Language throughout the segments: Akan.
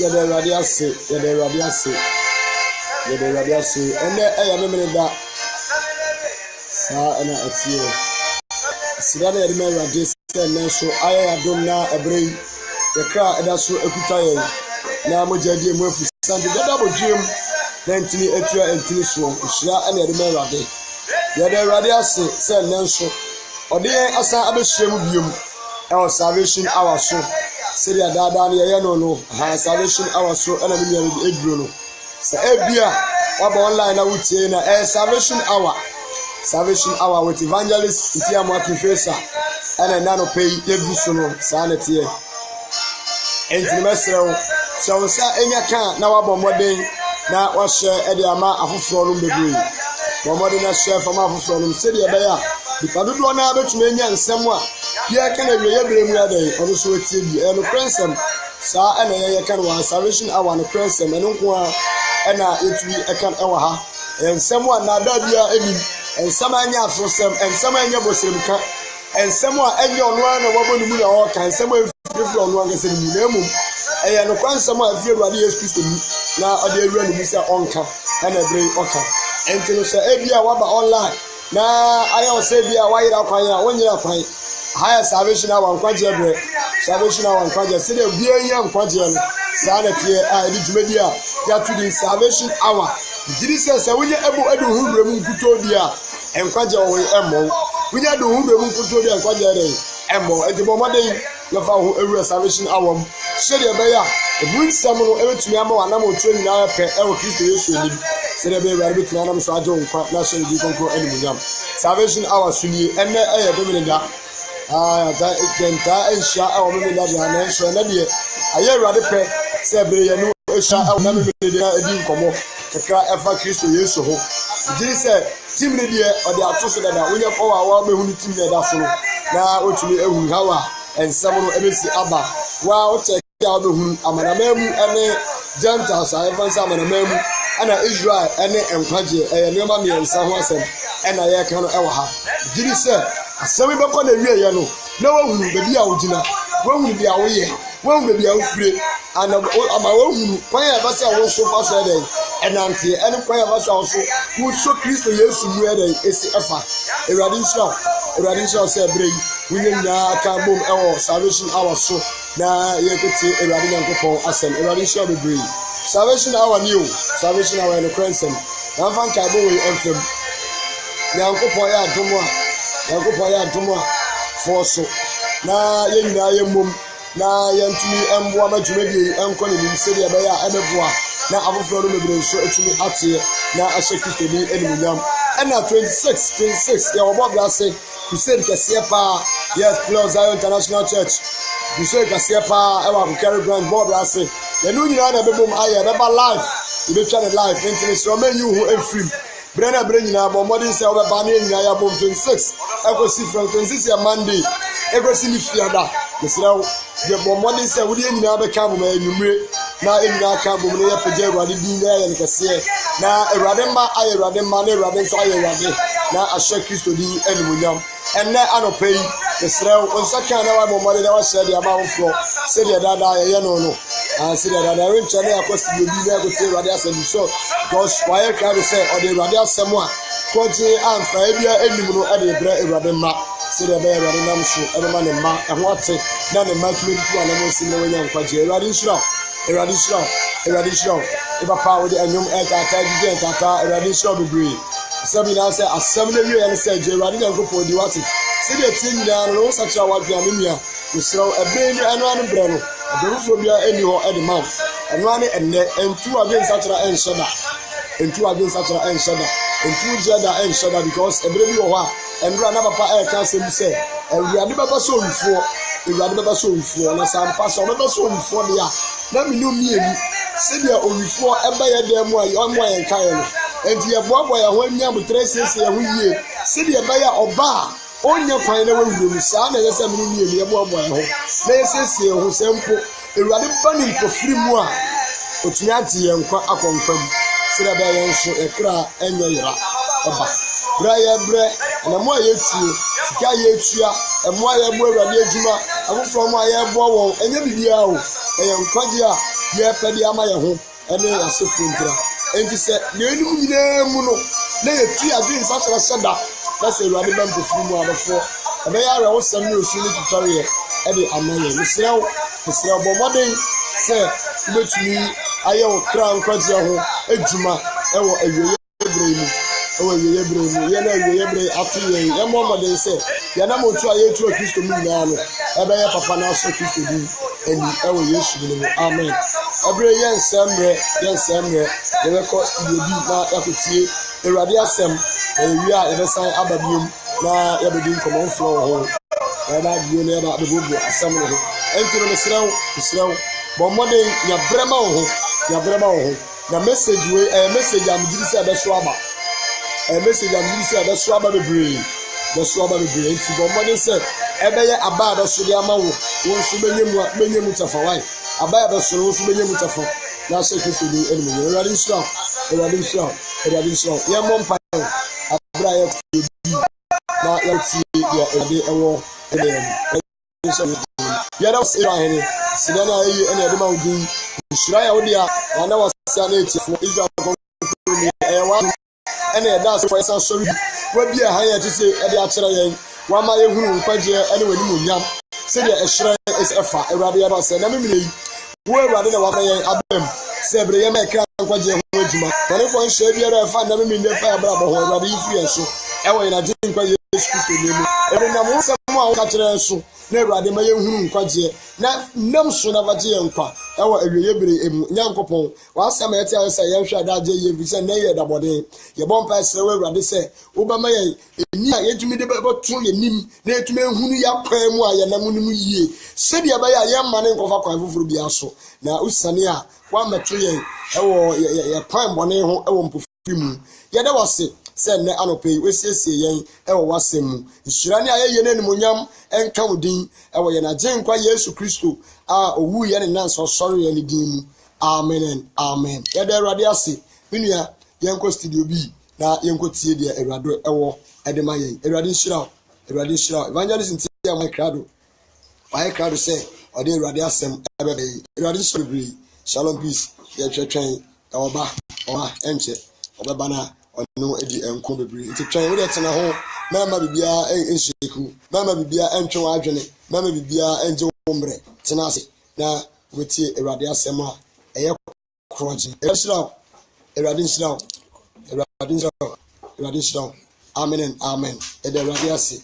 Yede radiase, yede radiase. Yede radiase. Ene eya memene da. Sa ena atie. Sira na yede me radiase nenso aya adom na ebrei. Yekra eda so ekuta yen. Na mojadi emu afu sande dada bodwem. Na ntini etua ntini so. Sira ena yede me radiase. Yede radiase se nenso. Ode asa abehyiam biom. Our salvation hour so. Seria dada na ye no ha salvation hour so na me ya eduro no sa ebia waba online na wutie na salvation hour with evangelist Ntiamu Akinfesa ana na no pay ebu so no sa na tie enti mesrew so sa enya kan na waba moden na wahye ede ama afoforo no bebre moden na share fama afoforo no seria be ya dipadodo na betuma enya nsem a ya kana wiye bremu ya dai ono so tie bi no prinsem sa ana ye kan wa salvation hour no prinsem eno nko a na etui kan ewa ha ensem a na da bia enim ensem anya afrosem ensem anya bosrem ka ensem a anya ono na wabonu mu na o kan ensem afiri ono anga se ni na mum eye no kwansem a afiri Awurade Yesu Kristo mu na ode awura no mu se onka na bre oka enti no se ebia waba online na ayo se bia wayira kwan a wonyira kwan higher salvation hour nkwaje bre salvation hour nkwaje se de bia nya nkwaje no sa na tie a edi dwumadi a ya to the salvation hour diri se wonye ebu edu hurure mu nkuto bia nkwaje wo emo wonye edu hurure mu nkuto bia nkwaje dey emo edi bomode na fa ho ewura salvation hour mu se de be ya ebu nsam no ebetumi ama wanam otro nyina pe ewo Kristo Yesu ni se de be ya betumi anam so ajo nkwa na se di konkro animunyam salvation hour suni enne eye dominida ta kenta insha Allah me na dia na so na die aye Awurade pe se bere ye no insha Allah na me de edi nkomo kakra efa Kristo Yesu ho di se tim ne die o de atoso dada wonye ko wa be hunu tim ne da so na otumi ehu hawa ensam no ebesi aba wa o che ya be hunu amanamamu ene Gentiles ayefansa amanamamu ana Israel ene enkwaje eye ne ma me ensa ho asem ena ye kan no ewa ha di se asemi be ko na wie ye no na wahunu bebi a wogina wahunu bia wo ye wahunu bebi a wofire ana ama wahunu kwan ya ba se wo so fa so dey enante ene kwan ya ba so wo so Kristo Yesu mu dey esi efa Awurade nso se brei wunye nya aka bom ewo salvation hour so na ye kete Awurade Nyankopon asem Awurade nso be brei salvation hour new salvation hour no krensem na fan ka bo we enfem Nyankopon ya domo Yankopon ya domo forso na ye nyina ye mom na yantumi emboa madwumadi enko ne nim se de be ya emeboa na afoforo no mebre so atumi ate na ahye Kristo ni animunyam na 26 ya obo brase crusade kase pa yes plus Zion International Church crusade kase pa e wa carry grand board brase ye no nyina na bebom aye be ba live e be twa the live into so man you who free Brenda Brenyina bo modern say oba ba na nyina ya bom 26 ekosi from 26 ya Monday ekosi ni fiada mesrawo ye bo modern say wo de nyina be ka bom anyumre na enyina ka bom ne ya pege Awurade din na ya nkase na Awurade mma aye Awurade mma na Awurade nso aye Awurade na ahye Kristo di animunyam enne anopai mesrawo onsa kan na wa bo modern na wa share dia ba wofro se dia dada ye no se dia dada we nchane akosi bi na akosi Awurade asem so because why can you say or the Awurade asem a koji amfa ebia enim no e de bra Awurade ma se de be Awurade nam so e ma ne ma e ho ate na ne ma tumi tu ana mo si ne wonya nkwaje Awurade nshira e ba pa wo de anyom e tata gige tata Awurade nshira bebre sabi na say asem ne wie ne say je Awurade Nyankopon di wate se de tie nyina no sa kira wa dua me nua nshira ebe ni anu anu bre no aberufo bia eni ho e de ma enu ane enne entu agen satra enshada entu jeda enshada because ebre bi wo ho a enbra na papa e ka sem se Awurade baba so onfo na sampa so baba so onfo dia na minu mienu se dia onfo eba ye dem a omo ye nka ye no enti ye boabo ye ho anya mutre sese ye ho yie se dia eba ya oba onya kwan na wawuro mu sa na ye se minu mienu ye boabo ye ho na ye sese ye ho sempo Awurade bani mpofiri mu a otumi ate ye nkwa akonkwam sira ba ye nso ekra enya yira oba bra ye bre na mo ye tuo sika ye tua emo ye bo Awurade adwuma afoforo mo ye bo won enya bibia o ye nkwaje a ye pedi ama ye ho ene asefo ntira enti se ne enum nyina mu no na ye tu ade nsa kyerɛ hyɛda na se Awurade ba mpofuru mu abɛfo ebe ya re wo sam ne osu ne tutare ye ede amaye misrawo bo moden se betumi aye wo kra nkwaje ho adwuma ewo awiye bremu ye na awiye bre atu ye mo moden se ya na mo tu aye tu Kristo mu nyina no ebe ya papa na so Kristo di eni ewo Yesu mu amen abre ye nsemre ye be ko studio bi na yakotie Awurade asem ewi a ebesan ababiom na ya be din komo flow ho ya ba bio na ya ba bebubu asem no enti no misrawo bo modern ya brema ho na message we message am diri se abeso aba bebre enti bo modern se ebe ye aba abeso de ama wo nso benyemu tafawai aba abeso nso benyemu tafa na se Kristo di enemy Awurade nsira ye mompa abra ye bi na ye ti ye Awurade ewo ya da se rahene sidana ayi ene de ma udin nsira ya odia na wasa na etifo Israel ko ni ewa ene da se for san sori wa bi a han ya ti se e de a kire yen wa ma ye hunu nkwaje ene wani munyam se de ehira es efa Awurade ya da se na memile yi wo Awurade na wa ka yen abem se bre ye ma kra nkwaje ho adwuma wani fo nhye bi era efa na memile fa abra bo ho Awurade yi fi enso ewo ina je nkwaje Yesu Kristo nemu ebe na mo se mo a wo ka kire enso na Awurade ma ye hunu nkwaje na nam so na baje nkwa ewo awiye bere emu nyankopon wa asema yete ayo se ye hwe adaje ye bi se na ye dabode ye bompa esre we Awurade se wo ba ma ye eni a yetumi de beto ye nim na yetumi hunu ya kwan mu a ye nam nim yie se de ba ya ye ma ne nkofa kwan fufuru bia so na usane a wa meto ye ewo ye kwan bone ho ewo mpofiri mu ye de wose se ne anope wesiesie yen ewo wasem nhyira ne aye ne nimonyam enka wodin ewo ye na genkwa Yesu Kristo a owu ye ne nanso sorry ye ne din mu amen ye de Awurade ase minua yenko studio bi na yenko tie de Awurade ewo edema yen Awurade nhyira evangelist ntia my crowd say ode Awurade asem ebe Awurade nhyira bi shalom peace ye twetwen oba enche obeba na no edi enko bebre nti twan wo de tena ho mama bibia ensheku mama bibia entwe adwene mama bibia enje womre tena ase na wetie Awurade asem a eye kroje Awurade nhyira amen e de Awurade ase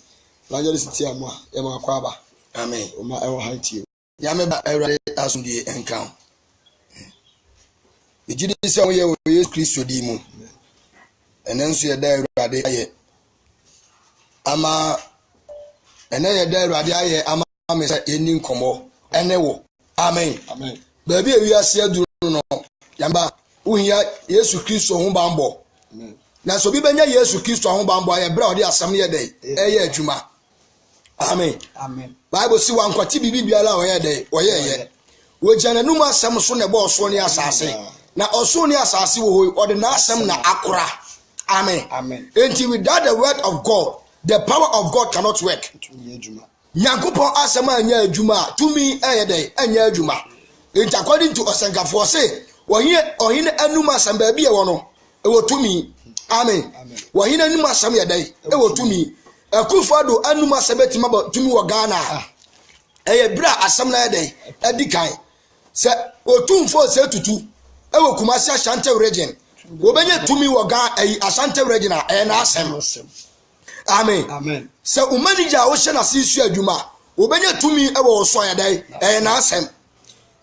evangelist tia mo a e ma kwa ba amen o ma e wo hantie ya me ba Awurade asundie enkan ejidi se wo ye Yesu Kristo di mu enenso ye da Awurade aye ama ene ye da Awurade aye ama me se eni nkomo ene wo amen ba bi ewi ase aduru no yamba uhia Yesu Kristo ho bambo na so bi benya Yesu Kristo ho bambo aye bra ode asam ye dai eye adwuma amen Bible si wan kwati bibi biala o ye dai o ye wo jana num asam so ne bo so ne asase na oso ne asase wo ho ode na asam na akora. Amen. Until without the word of God, the power of God cannot work. Nyankopon asema anya adwuma to me eyede anya adwuma. It according to Osenkafo say, ohine anuma asem ba bia wo no e wo to me. Amen. Ohine anuma asem yedai e wo to me. Akufado anuma sebetima ba to me wo Ghana. Eye bra asem na yedai edikan. Se otumfo se tutu e wo Kumasi Ashanti region. Wobenye tumi woga Ashanti regional na asem amen se o manager wo hye na sisu adwuma wobenye tumi e wo so ayedai na asem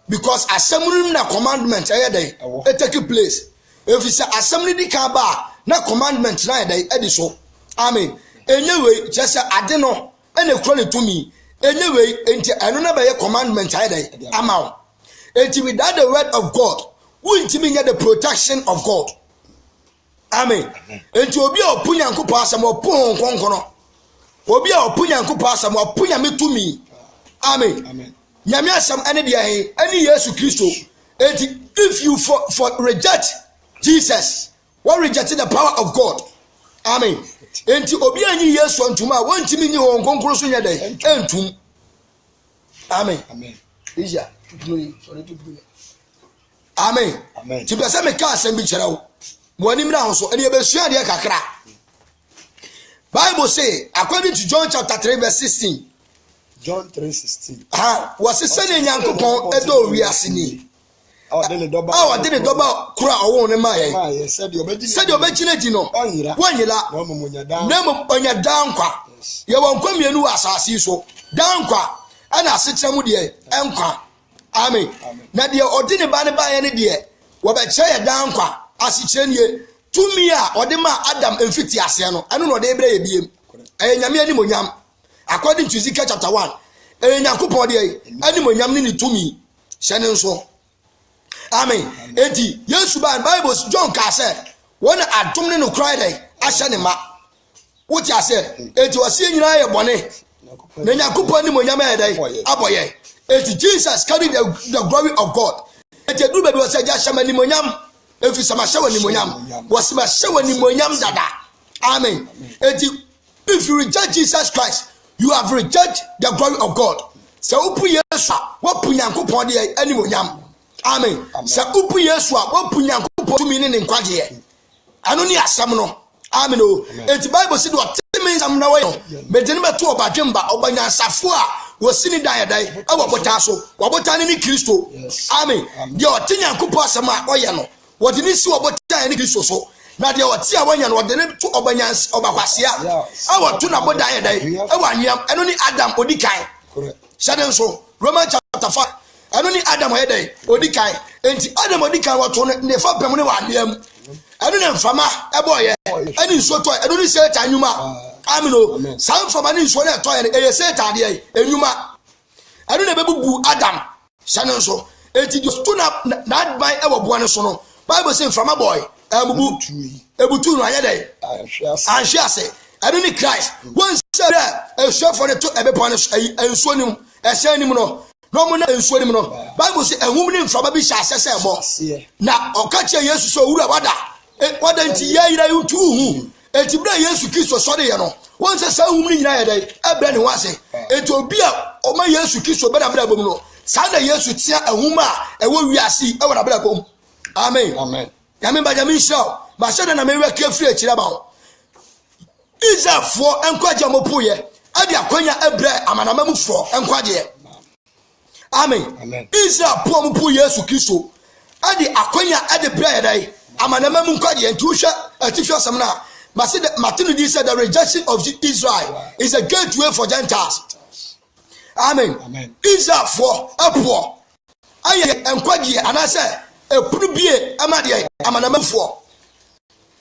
because assembly na commandment ayedai it take place if say assembly di ka ba na commandment na ayedai edi so amen anyway just ade no ene kro tumi anyway enti eno na be commandment ayedai amaw enti without the word of God we intimi get the protection of God. Amen. Enti obi a opunya nkopo asem opon konkono. Obi a opunya nkopo asem opunya metumi. Amen. Nyame asem ene de ahe, ene Yesu Kristo. Enti if you for reject Jesus, what rejecting the power of God. Amen. Enti obi anyi Yesu antuma, wontimi nyi ho nkonkoro so nyede entum. Amen. Ija, sorry to Amen. Ti pese me ka asem bi kire wo. Mo anim na ho so ene be sua de kakra. Bible say according to John chapter 3 verse 16. John 3:16. Was sene Nyankopon edo wiase ni. Didn't double cry or one my said the obedient no. When you la name on your down qua. You won't come here no assassin so down qua and I sit some with you and qua. Amen. Now the ordinary banner by any dear. What I say down qua as it chain ye to me or the ma Adam and 50 asiano. I don't know they brave him. Yam according to Ezekiel chapter 1. Any animal need to me. Shannon so. Amen. Eti Yesu ba Bible John ka say when adom ne no cry dey ahye ne ma. What you say? Eti wase nyina ye bone. Na Yakobon ni monyam e dey aboye. Eti Jesus carry the glory of God. Eti do baby wase ja shama ni monyam. Efi sama shewa ni monyam. Wase ma shewa ni monyam dada. Amen. Eti if you reject Jesus Christ, you have rejected the glory of God. So upu Yesu wo pu Yakobon dey ani monyam. Amen. Sa upu Yesu a wo pu Yakobon tumi ne nkwaje. Ano ni asam no. Amen o. Eti Bible say do temi nsam na wo yo. Medeni beto obadwemba obanyansafo a wosini dan dai e wo bota so. Wo bota ne ni Kristo. Amen. De o te Yakobon asam a oye no. Wo de ni si wo bota ne Kristo so. Na de o te a wanya no de ne to obanyans obakwasea. E wo to na bodan dai. E wo anwam eno ni Adam odikan. Correct. Shaden so Romans chapter 5. Anu ni Adam hedai odikan enti Adam odikan wato ne fa pem ne wadeam anu ne mfama eboye ani nso to anu ni Satan nyuma amino san mfama ni nso ne to ye Satan de enyuma anu ne bebubu Adam sanen so enti to na adban ewo boa ne so no Bible say mfama boy ebubu ebutu no ayedai anhwiase anu ni Christ won say ehwefo ne to ebepo ne enso nim esenim no no mo na ensuo nim no Bible say ehum ni mframa bi hya asese mo na okache Yesu so wura wada nti ye yira yutu hu enti bra Yesu Kristo so de ye no won se sa hum ni nyina ye dai ebra ne ho ase enti obi a o ma Yesu Kristo bra bom no sa na Yesu tia ehum a ewo wiase e wora bra bom amen amen yamin ba yamin show ba shede na me we kefri akira ba ho Israelfo enkwaje mo poye ade akwanya ebra amanamamufo enkwaje Amen. Israel poor mu Yesu Kristo. Adi akwanya adi prayer dai. Amanama mu nkwaje entusha atifia samna. Martin D said the rejection of Israel is a gateway for Gentiles. Amen. Israel for poor. Aye enkwaje anase epunu bie amade amanama fo.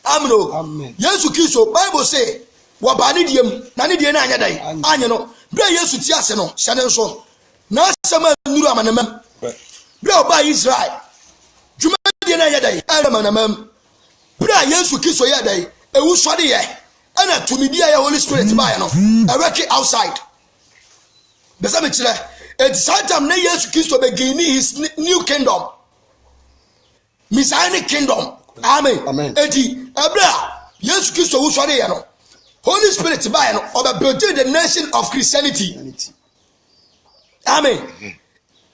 Amen. Yesu Kristo Bible say wabani diem na ne die na anya dai. Anya no. Bra Yesu ti ase no hyane so. Na sama nuru amanamam bra ba Israel juma de na yadai amanamam bra Yesu Kristo yadai ewu sode ye ana tumidia ya Holy Spirit ba ya no awake outside besa me kire at Satan na Yesu Kristo begin his new kingdom Messianic kingdom amen eti abra Yesu Kristo wu sode ye no Holy Spirit ba ya no oba build the nation of Christianity. Amen.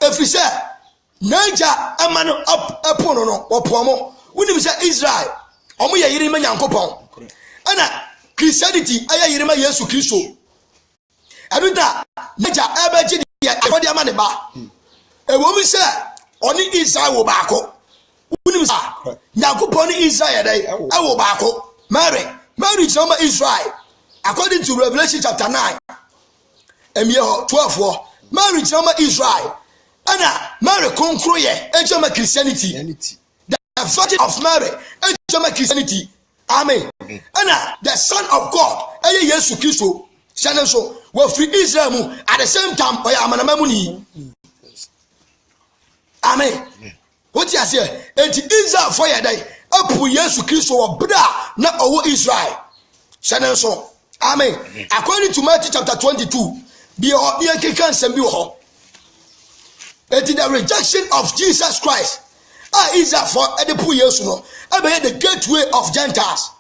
If we say Naija amano up upono no opomo woni say Israel omo ye yirima Nyankopon ana Christianity aya yirima Yesu Kristo aduda Naija abaji dia afodi amane ba e wo mi say oni Israel wo baako woni say Nyankopon ni Israel dai e wo baako Mary chama Israel according to Revelation chapter 9 emie 12 Mary chama Israel. Ana Mary konkroye ejama Christianity. The virgin of Mary ejama Christianity. Amen. Ana the son of God eye Yesu Kristo. Shane so we free Israel mu at the same time oya amanamamu ni. Amen. What you say? Enti Israel for ye dai apu Yesu Kristo obra na owo Israel. Shane so. Amen. According to Matthew chapter 22 be can send you home. It is the rejection of Jesus Christ. Is that for the poor years no? I be the gateway of Gentiles.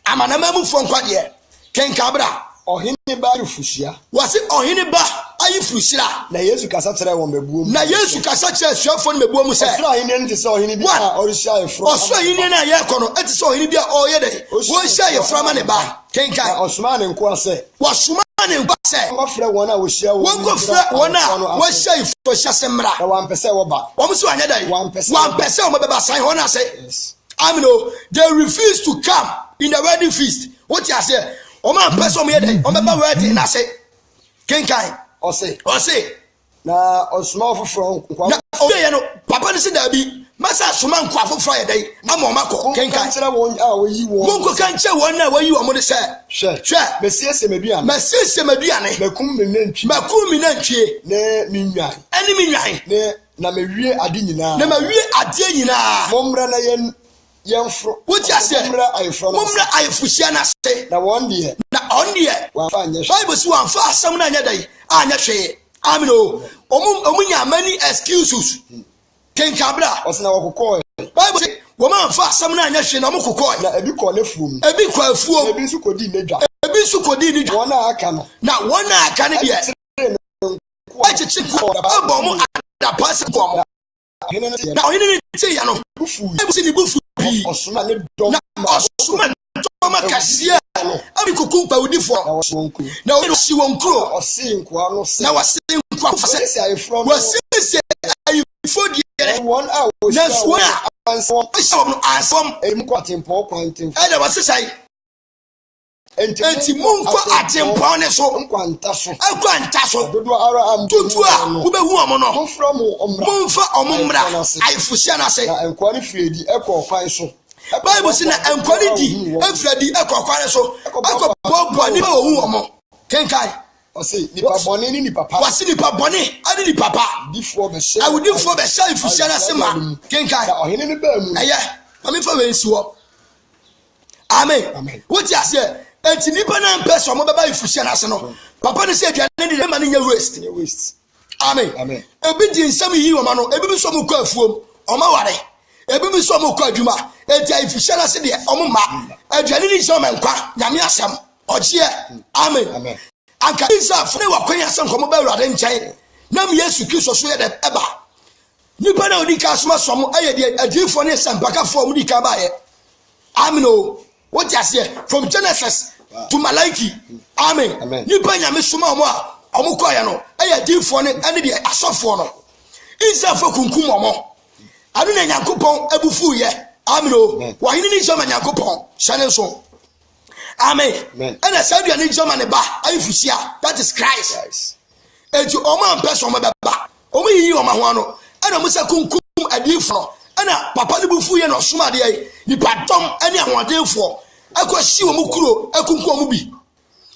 I'm an amemu from Quadia. Ken Cabra or Hiniba Fusia. Was it or Hiniba? ayi frushira na Yesu kasa kyerɛ wɔn bebuo mu na Yesu kasa kyerɛ suafo no bebuo mu sɛ ɔsoro ahene no te sɛ ɔhene bi a ɔrehyia ayeforo ɔsoro ahene na yɛ kɔ no ɛte sɛ ɔhene bi a ɔyɛ dɛ wɔhyia ayeforo ama ne ba kenkan ɔsoma ne nkoa sɛ wɔsoma ne nkoa sɛ wɔfrɛ wɔn a wɔhyia wɔnkɔfrɛ wɔn a wɔhyia ayeforo hyɛ sɛ mmra na wɔampɛ sɛ wɔba wɔn so anyɛ dɛ wɔampɛ sɛ wɔn bɛba san hɔ no ase amino they refuse to come in the wedding feast what you say wɔn ampɛ sɛ wɔn yɛ dɛ wɔn bɛba wedding na se kenkan ɔse na ɔsoma foforɔ nkwa na ɔyɛ no papa no se dabi masa soma nkwa foforɔ yɛ dɛ ama wɔn akɔ kenkan kyerɛ wɔn a wɔyi wɔn monko kan kyɛ wɔn na wɔyi wɔn de sɛ hwɛ mesiesie m'aduane makum me nantwie ne me nwan ɛne me nwan na mewie ade nyinaa mommra na yɛmforo wote ase mommra ayefuhyia no ase na wɔn deɛ wɔamfa anyɛ Bible si wɔamfa asɛm no anyɛ dɛ anyɛ hwee amen o ɔmo nya many excuses kenkabra ɔsena wɔkokɔɔ Bible si wɔn amfa asɛm no anyɛ hwee na ɔmo kokɔɔ na ebi kɔ n'afuom ebi kɔ afuom ebi nso kɔdi n'adwa wɔn a aka no na wɔn a aka no deɛ ɛkyekye kɔ ɛbɔ mo adapa sɛ kɔ mo na ɔhene ne te ya no Bible si ne bufu pii ɔsoma ne dɔm kɛseɛ abi kuku mpawudifoɔ na ɔsi wɔn kuro ɔsi nkoa no sɛ na wɔsi nkoa sɛ wɔsi ayefo deɛ wɔn a na wɔn a ansɔm emu kɔ atempɔn kwanten ɛna wɔsi sɛ enti mu nkɔ atempɔn ne so nkwanta so dodo ara am tutu a wobɛhu ɔmo no momfa ɔmo mmra ayefuhyia no ase na nkoa no firedi ɛkɔ kwan so Bible si na nkoa no di afiradi ɛkɔ kwan so ɛkɔ bɔbɔ nipa ohu ɔmo kenkai ɔse nipa bɔne ne nipa pa wɔsi nipa bɔne ane nipa pa difoɔ bɛhyɛ ayefuhyia no ase ma kenkai na ɔhene no baa mu ɛyɛ mamefa wei nsi hɔ amen wote aseɛ enti nipa na mpɛ sɛ ɔmo bɛba ayefuhyia no ase no papa no sɛ aduane de ma no nyɛ waste amen ebi di nsɛm yi wɔma no ebi bi so ɔmo kɔ afuom ɔmo ware ebi bi so ɔmo kɔ adwuma enti ayefuhyia no ase deɛ ɔmo ma aduane ne nhyɛ ɔmo nkwa nyame asɛm ɔgyeɛ amen anka Israelfo ne wakwan asɛm kɔmo ba Awurade nkyɛn nam Yesu Kristo so yɛ dɛ ɛba nipa na odi ka soma som ɛyɛ deɛ adiifoɔ ne sɛmpakafoɔ ɔmo di ka baayɛ amen o what you say from Genesis to Malachi amen nipa nyame soma ɔmo a ɔmo kɔ yɛ no ɛyɛ adiifoɔ ne ɛne deɛ asɔfoɔ no Israelfo kunkum ɔmo anu na Nyankopɔn abufu yɛ amen o wahene ni jama Nyankopɔn hyɛne nso amen ɛna saa aduane jama ne ba ayefuhyia that is Christ enti ɔmo ampɛ so ɔmo bɛba ɔmo yiyi ɔmo ho ano ɛna ɔmo sɛ kunkum adiifoɔ no ɛna papa ne bufu yɛ na ɔsoma deɛ nipa dɔm ɛne ahoɔdenfoɔ ɛkɔ hyi ɔmo kuro ɛkunkum ɔmo bi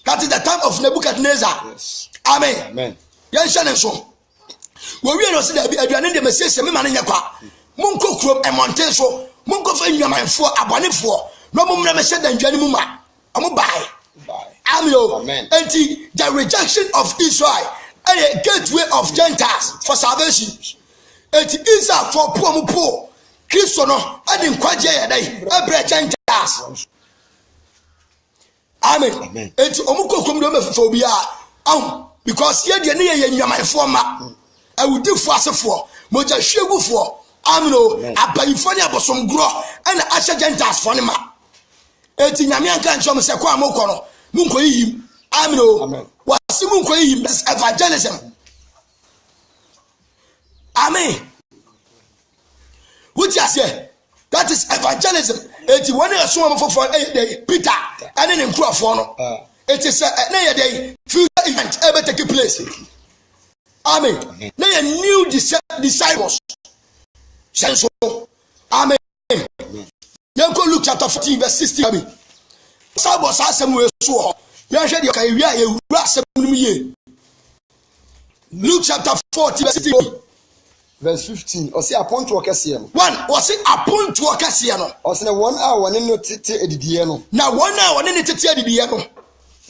that is the time of Nebuchadnezzar amen yɛnhyɛ ne nso wɔwie no sɛ dabi aduane de masiesie me ma no nyɛ kwa monkɔ kurom ɛmɔnten so monkɔfa nnwamanfoɔ abɔnefoɔ na ɔmo mmra mɛhyɛ dandwane mu ma ɔmo bae amen enti the rejection of Israel a gateway of Gentiles for salvation enti Israel for poor mo poor Kristo no ade nkwagye yɛ dai ɛbrɛ Gentiles amen enti ɔmo kokom de ɔmo fefa obi a because ye de ne yɛ nnwamanfoɔ ma awudifoɔ asefoɔ mogya hwegufoɔ amen o abayifo ne abosomgoro ɛna ahyɛ Gentiles fo ne ma enti nyame anka nkyɛm sɛ kwa mo kɔ no munko yihim amen o wasi munko yihim this evangelism amen what you say that is evangelism enti one aso am fofo Peter and ne nkurofo no it is na ye dey future event ever take place amen na ye new disciples senso amen yanko Luke chapter 14 verse 16 amen sabo sa asem we so yan hwe de kai wi a ye wura asem nim ye Luke chapter 14 verse 16 verse 15 ɔse aponto ɔkɛseɛ no one ɔse aponto ɔkɛseɛ no ɔse na wɔn a wɔne no tete edidiɛ no na wɔn a wɔne ne tete edidiɛ no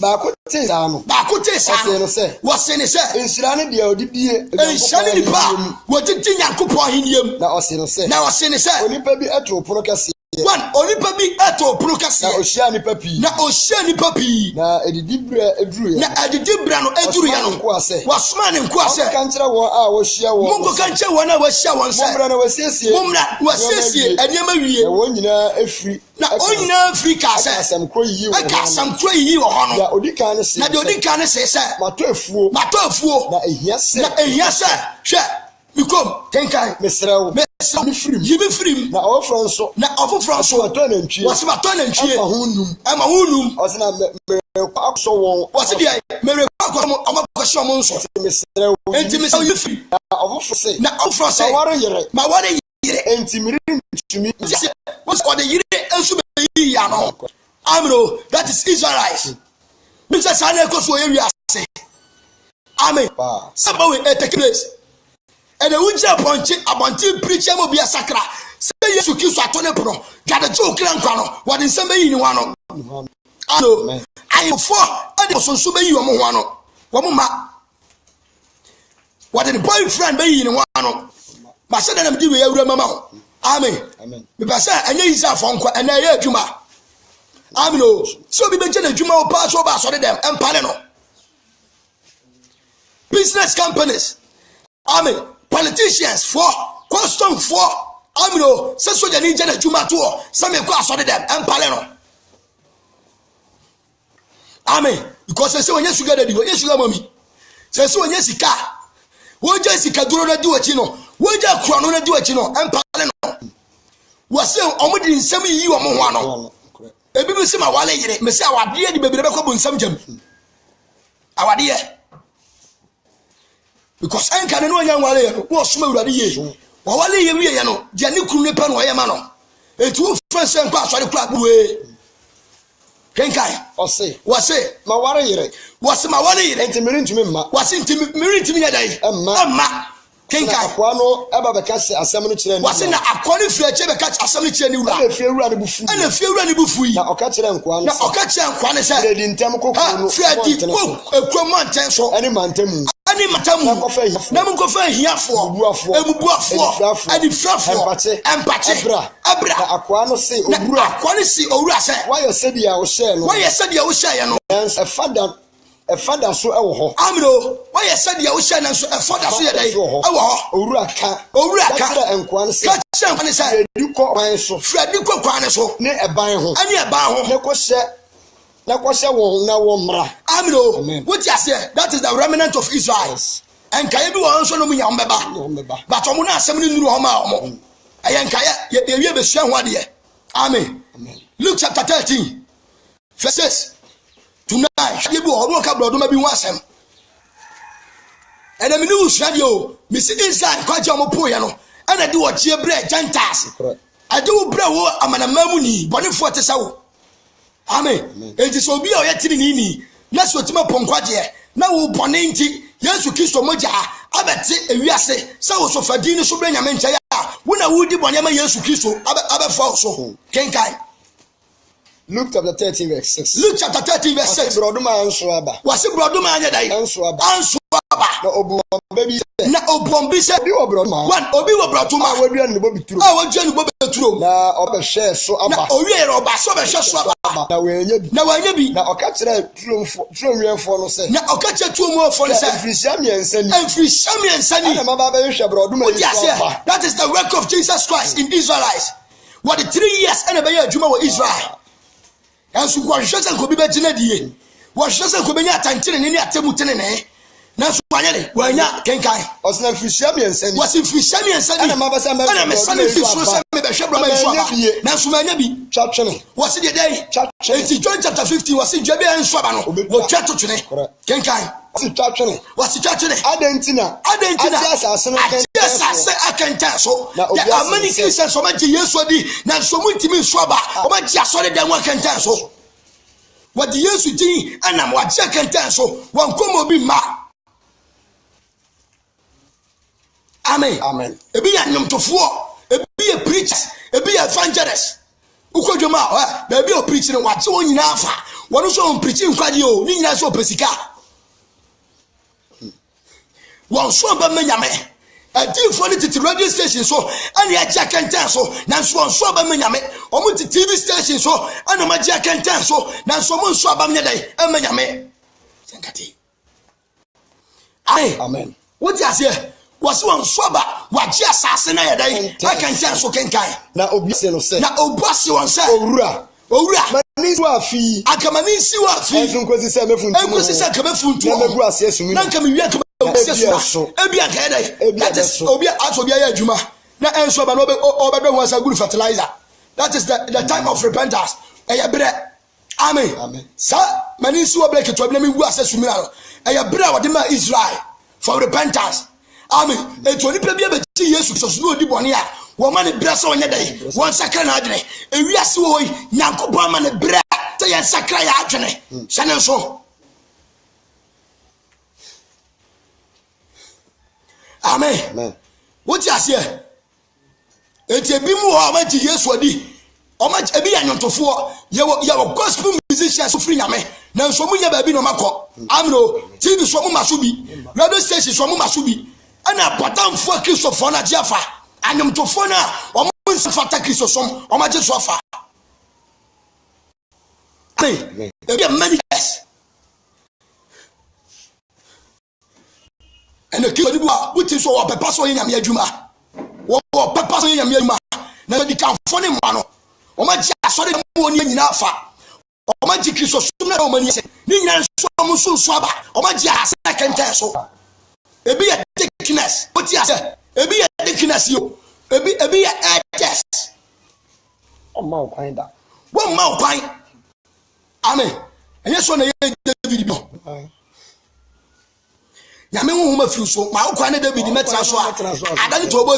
baako te saa no ɔse no sɛ wɔse ne sɛ nhyira ne deɛ ɔde die nhyira ne nipa wɔde di Nyankopɔn aheniam na ɔse no sɛ onipa bi ɛto pono kɛseɛ one onipa bi eto pro kase na ohia ni papi na ohia ni papi na edidibra eduru ya na edidibra no eduru ya no wasoma ne nko ase kankira won a wohia won mungo kanche won a wohia won se mumra na wasiesie enema wie na won nyina afiri na onyina afiri ka se asam kro yi wo aka asam kro yi wo ho no na odika ne se na de odika ne se mato afuo na ehia se hwe bikom tenkai mesrew yibi frim na ofronso wato na ntwie ama hunum osina me akso won wase dia mere akso amakosho mo nso mesrew enti me yifi na ofofose na ofrose ma ware yire enti miri ntumi was or the yire ensu be ya no amro that is Israelites bisa sana ekoso yewi ase amen sabawe take place and the unja ponche abonti preacher mo bia sakra say Yesu Kristo atone pro gade jo kira nkwa no wode nsem yi ni ho no ano ayefo ade sonso be yi wo ho no wo mo ma wode the boyfriend be yi ni ho no ma se na mdi we awura mama ho amen me pasa anya yi sa fo nkwa na ya adwuma amen o so bi be je na adwuma o pa so ba so de dem empale no business companies amen politicians for custom for amino se soja ni jana juma to se me ko asode dem empale no amen because se wonye sugar daddy wonye sugar mami se wonye sika wonje sika duro na di wachi no wonje kura no na di wachi no empale no wase omudi nsem yi wo mo ho ano ebi bi se ma wale yire me se awade di bebere be ko bu nsem jam awade because I can't know young wale wo suma urade ye wa wale ye wiye no dia ne kunu ne pa no ye ma no etu friends en kwa asore kura buwe kenkai ose wase ma ware yire enti miri ntumi ma wase enti miri ntumi ya dai amma kenkai akwa no eba be ka asem no kire ni wase na akwa ne fie che be ka asem no kire ni wura na fie wura ne bufu yi na oka kire nkwa no na oka kire nkwa ne se fredi ntem kokoro no fredi ekwo monten so ani mantamu ani matamu na munko fa hiafo emubuafo ani frafo empache abra na akwa no se owura se why said ya wo share no efada so ewo ho amro why said ya wo share na so efada so ye dai ewo ho owura ka kira enkwa no se ka kira enkwa no se fredi ko kwan ne so ne eban ho ne ko hye won na wo mra amro what you say that is the remnant of Israel and kaya bi won so no munya ombeba but omo na asem ni nuru ho ma omo ayen kaya ye wie be sua ho ade amen Luke chapter 13 verses 9 ye bi won ka brodo ma bi ho asem and me nu sua de o me si Israel kwa je omo po ye no ana de wo je bre Gentiles ade wo bre wo amanamamu ni bonefo te sawo amen enti so bi o ye tiri ni na so tima ponkwaje na wo bone nti Yesu Kristo moja abete ewiase se wo so fadi ni so bre nyame nche ya wo na wo di bone ma Yesu Kristo abefa so kenkai Luke chapter 13 verse 6 Luke chapter 13 verse 6 broduma anso aba wase broduma anya dai anso aba na obombi se obi wo broduma obi wo broduma wadua ne bo bituro wadua ne bo bituro na obehwe so aba na owie roba so behwe so aba na wanya bi na oka kire tuomwiefo no se na oka kire tuomwiefo no se enfrisiamiensani na maba ba hwe broduma yi that is the work of Jesus Christ in Israelites what the 3 years and be adwuma wo Israel ensu kwa hwese ko bi be gina die wo hwese ko be nya atantene ne atemutene ne na so anyale wanya kenkai osna frisiamiensani wasi frisiamiensani na maba sa na me sane fiso sa me be hwe broma iso aba na so manya bi twatwene wasi de dai enti John chapter 15 wasi dwa bi enso aba no wo twatwene kenkai wasi twatwene adentina asase akenta so the amani Christians so maji Yesu adi na so muntimi nso aba o maji asore dem akenta so what the Yesu din anam waji akenta so wan komo bi ma amen ebi ya nyomtofo ebi ya preachers ebi ya evangelists ukodwoma baby o preach ne wache won nyina afa wonu so on preach nkwade o ni nyina so pesika won so ba manyame for the radio station so and ya jack and tan so nan so so ba menyame omo TV station so and ma jack and tan so nan so mo so ba menyadai e menyame sankati amen what you say was one swaba wa ji asase na yadai I can tan so kenkai na obi se no se na obuase won se owura mani si wa fi akamani si wa fi enso nkosi se mefuntu enkosi se kamefuntu na megu ase sumi na nkam wi akam ebi aka dai that is obi asobia ya adwuma na enso ba no obedo won sa good fertilizer that is the time of repentance eyebre amen sa mani si wa break to bi na megu ase sumi na eyebre wa de ma Israel for repentance amen etoni pe bia be ti Yesu so no di bone a wo ma ne bra so onye dai won sakra na adwene ewiase wo nyankopon ma ne bra te yen sakra ya adwene sane so amen what you say eti bi mu ho ma ti Yesu odi o ma ebi ya nyontofo ye gospel musicians so free nyame na so mu nya ba bi no makọ amen o TV so mu maso bi radio station so mu maso bi ana patamfo Christopher na jefa anyomtofo na o mu nsfata Christopher o ma je so afa amen ebi many yes and the kid which is what papa so yam adwuma wo papa so yam adwuma na di kan fo ne ma no o ma ji asore mo ni nyina afa o ma ji Kristo so na o ma ni se ni nyina so mo so aba o ma ji asa kenta so ebi ya thickness what you say ebi ya thickness yo ebi ya test o ma kwan da wo ma kwan amen enye so na ye David bo nyame hu ma fi so ma okwa na David metra so adani tobo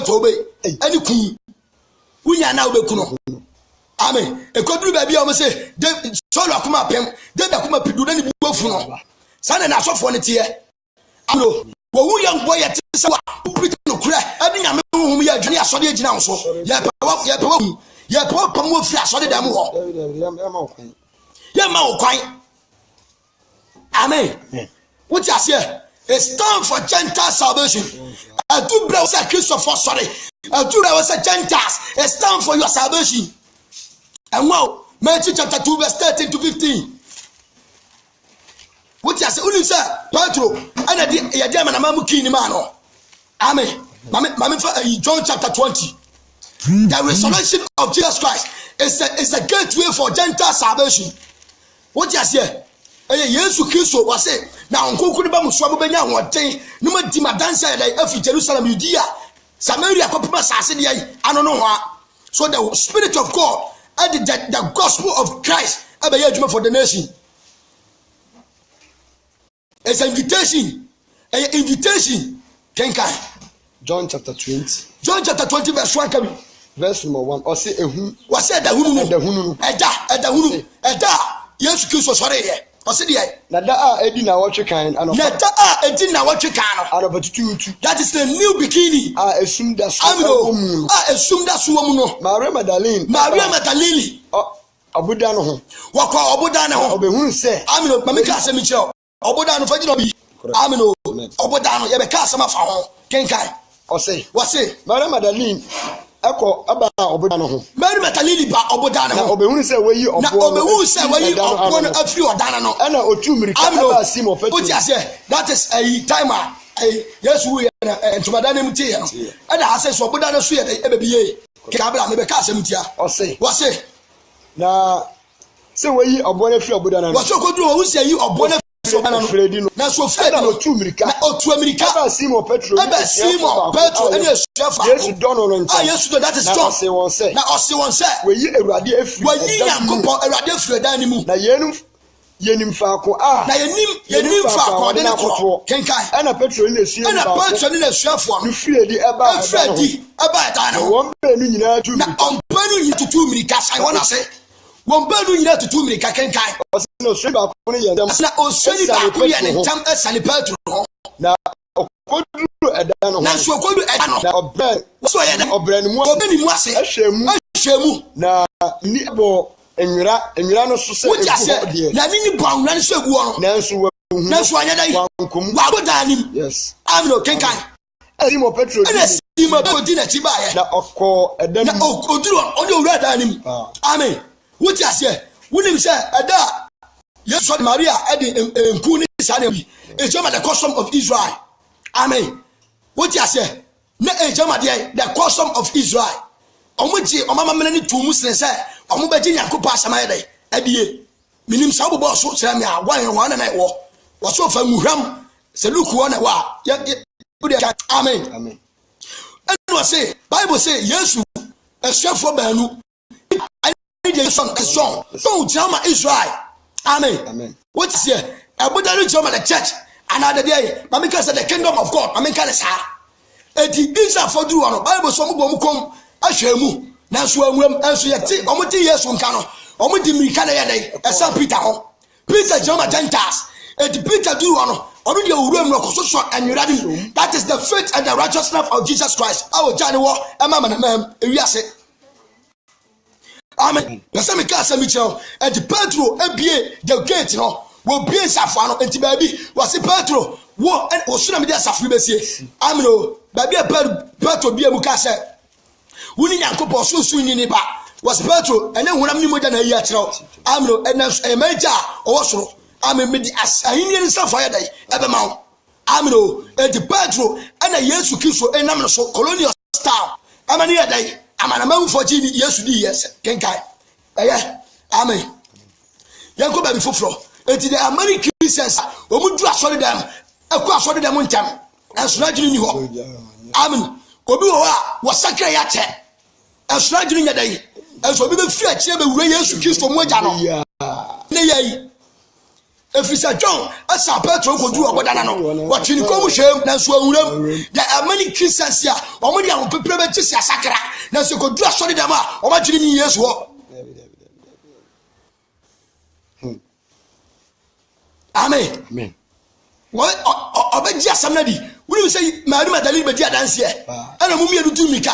ani kun wunya na obeku no amen ekoduru ba bia o se David solo akoma pem David akoma pidu na ni buafu no sana na asofo ne tie alo wo wu yang boy yet se wa preach no kura ani nyame hu ya adwene asode agina wo so ya pa pam wo fi asode dem ho ya ma okwan amen what you say. It's time for Gentile salvation. I do believe say Christopher sorry. I do believe say Gentiles. It's time for your salvation. And wow, Matthew chapter 2 verse 13 to 15. What you say? Only say Petro. And the idea man amamu kini mano. Amen. Mami for John chapter 20. The resurrection of Jesus Christ is a gateway for Gentile salvation. What you say? Yesu Kristo wase na onkonkuru ba muso abobanya hoden no ma di madansa ya afi Jerusalem Judea Samaria kopema sase de ano no ho so the spirit of God and the gospel of Christ abaye adwuma for the nation. It's an invitation kenkai John chapter 20 verse 1 kabi verse number 1 o se ehu wase da hunu eda Yesu Kristo sore ye na da a edi na watwe kan ano na da a edi na watwe kan no ano batutu that is the new beginning esum da so mu esum da so mu no Maria Magdalene obuda no ho wakwa obuda ne ho obehun se amino mama ka asem kire obuda no fagino bi amino obuda no ye be ka asem afa ho kenkai wase Maria Magdalene eko aba oboda no ho Mary Magdalene ba oboda no ho obehun se wayi obo na obehun se wayi obo no afri odana no ana otumrika aba simo Petro what you say that is a timer yes we na entumada nem tie no ana ase so oboda no so ye e bebiye ka bla me be ka asem tia wase na se wayi obo na fri oboda no wase koduru wo se yi obo na na so fredi no otumrika aba simo Petro any chef Yesu dono no nta Yesu that is John na ose won say wayi Awurade afri wayi Yankopon Awurade afri dan ni mu na yenim faako na yenim faako de na koto kenkai ana Petro ni esuafo no friedi eba dan no won be nu nyina tu na ompanu yi tutu mirika sai wona se won be nu nyina tutu mirika kenkai no so ba ko ni yendam na osoni ba ko ye ne tam esale Petro na okoduru eda no na so okoduru eda no na obre so ye na obre ni mu ase ahwemu na ni bo enwira no so se egu na ni bo anwira no so egu no nanso anya dai wa bodanim yes amno kenkai Simon Petro. Simon Podina Chibaye. Na oko edem. Na oduro onye owura da anim. Amen. What you say? Wonim say ada Yes Maria edi nku ni sane bi. Ejoma the custom of Israel. Amen. What you say? Na ejoma the custom of Israel. Omuji omama menani tumu sense omu beji Yakob asama yede adie minim sa bobo so kire me a wan na wo so fa muhram se luku wona wa amen amen. And we say Bible say Yesu eswefo baanu I need a song so jama Israel amen amen. What is here abudari jama the church another day mamika say the kingdom of God mamika le sa eti Israel for do one Bible so mo kom ahwemu na so amwam enso yete omote Yesu nka no omote mirika na yede esa Peter ho Peter jama Gentiles eti Peter do one onu de owuram no koso so anwurade. That is the faith and the righteousness of Jesus Christ. Awo jani wo ema manamam ewiase amen. Pese me ka asemi cheo eti Petro ebie the gate no wo bie safo no eti baabi wase Petro wo suna me de safo besie amen o baabi Petro bie mu ka se woni Yankopɔ so ni ba was Petro ene honam ni moja na yi a kyerɛw amno ena maja owo soro amen me di ahini ni safa ya dai ebe ma wo amno enti Petro ena Yesu Kristo enam no so colonial style amani ya dai amana manfo ji ni Yesu di yes kenkai amen yanko ba bi foforo enti the American Christians omudu asori dem akwa asori dem ntam enso na ni ho amen obi wo a wo sakra ya che esura jini nya dai enso obi be fi a kire be wura Yesu Kristo mo ja no ne yayi efisa John asa Petro ko du oboda no wo twini ko mu hwem na so awuram ya amani Christians ya omo dia wo pepre be tisi asakra na so ko du asori dem a o ma jini ni Yesu ho amen amen. wo obeji asam na di wuri say Mary Magdalene be di adanse e ana mu mie du mika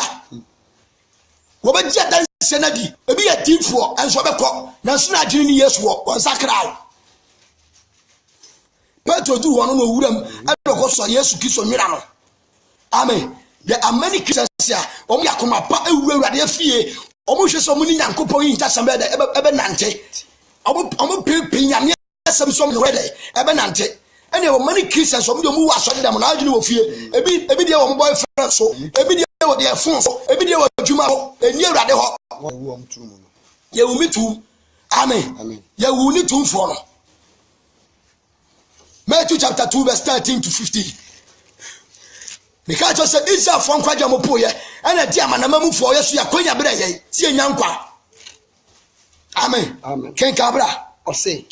wo beji adanse na di ebi ya tifo enso beko na so na jini ni Yesu ho won sakra Petro do one no wuram adoko so Yesu Kristo nwira no amen. There are many Christians here omo yakoma pa ewu awurade afie omo hwe so omo ni Yankopɔ yi nta sambe da ebe nante omo pe nyame asem so no rede ebe nante. And there were many Christians some do mu wasode dem na adwene wo fie ebi de wo boyfriend so ebi de wo de phone so ebi de wo adwuma ho eni awurade ho ye wo mitu amen ye wo ni tumfo no. Matthew chapter 2 verse 13 to 15. Because just said Israel from kwaja mo poye and a diamond amamu for yesu ya kwenya bere ye tie nyankwa amen amen. Ken kabra Ose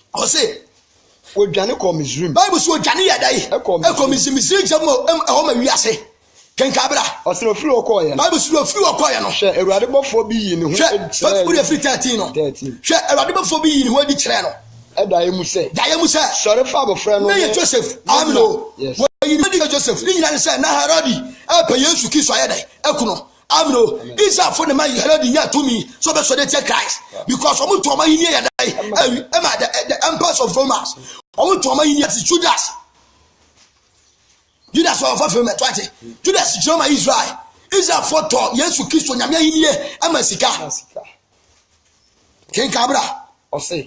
we dwane ko Misrim Bible so dwane ya dai e ko Misrim jamo e ho ma wiase ken kabra ose ofiri okoye Bible so ofiri okoye no hwe Awurade bofo bi yi ne ho hwe we free 13 no hwe Awurade bofo bi yi ne ho adi kire no daye mu se sore fa abofra no na Joseph amno wo yi ni Joseph ni nyina se na Herod apa Yesu Kristo ayedai ekuno amno Israel for the man Herod nya to me so be so dey Christ because omo to ma yi ni yedai the emperors of Romans omo to ma yi ni Judas of Africa 20 Judas Joma Israel for to Yesu Kristo nyame yi ni e amasika ken kabra o say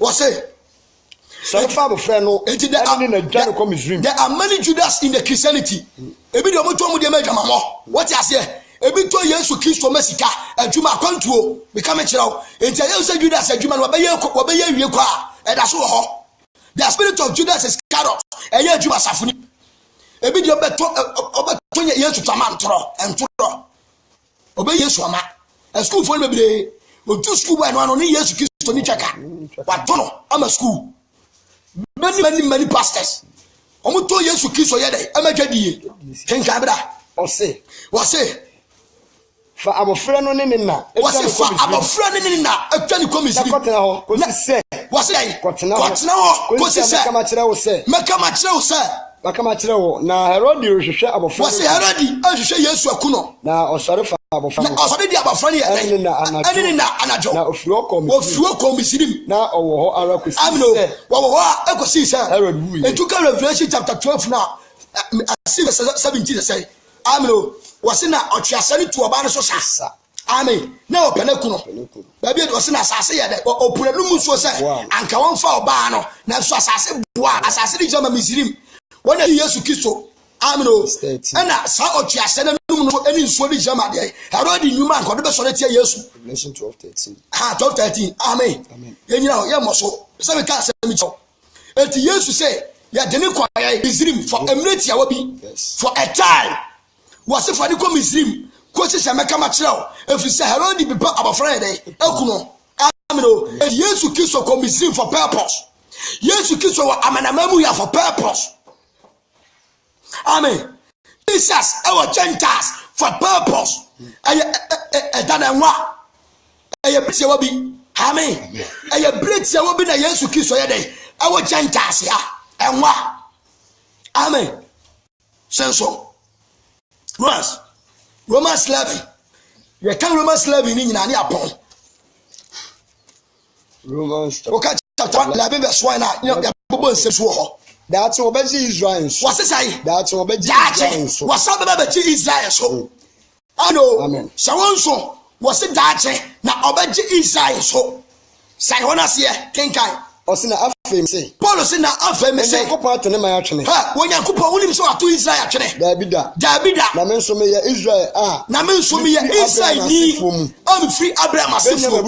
so far friend no there are many Judas in the Christianity ebi de omoto omo de ma dwamamo what you say ebi to Yesu Kristo masika adwuma kwantuo become chirawo enti aye say Judas adwuma no obaye wie kwa e da so ho the spirit of Judas is carrot eye adwuma safuni ebi de obeto Yesu twamantro entro obaye Yesu ama school for me be o to school boy no ni Yesu Kristo ni chaka watono ama school many pastors omo to Yesu Kristo yede amadwadie kenka bra o say fa abofra no ne na atwani komisiri kotena ho kotena ho makama kire wo na Herod yohwehwe abofra wase Herod ahwehwe Yesu akuno na osore fa abofra na osore di abofra ne yede ene na anajo na ofiro komisiri na owo ho ara kosi amno wo ho akosi se Herod wu etuka Revelation chapter 12 now 17 say amno was in a Ochiasani to a banner so sassa. Amen. No, Penecuno. Baby was in a sassy or Punalumus was and Kawan for Bano. Now, so assassin German Museum. When I hear Sukiso, Amino, and I saw Ochiasani any Swedish German day. I already knew man, what the best of years. Revelation 12:13. 12:13. Amen. Amen. You know, Yamoso, some can't say me. And to years to say, ya didn't quite Museum for a minute, I will be for a time. Was if I come Museum. Coaches are making much now. If you say, I already be part of a Friday, Elkuno, Amino, and yes, you kiss or come Museum for purpose. Yes, you kiss or Amanamamuya for purpose. Amen. Jesus, our Gentiles for purpose. I done a what? I bless you, be. Amen. I bless you, be the yes, you kiss or day. Our Gentiles, yeah, and what? Amen. Senso. Romans 11. You can Romans 11 in any upon. Romans chapter 11 verse 1. That's what Israel. What's it say? That's what Israel. What's up about Israel? So I know. Amen. So what's it that? Now about Israel. So say when I see Kenkai. Osina afem say. Paul osina afem say. Yankopon to ne ma atwene. Ha, when Yankopon unim so ato Israel atwene. Davida. Na me nso me ye Israel na me nso me ye Israel ni. Am free Abraham asefo.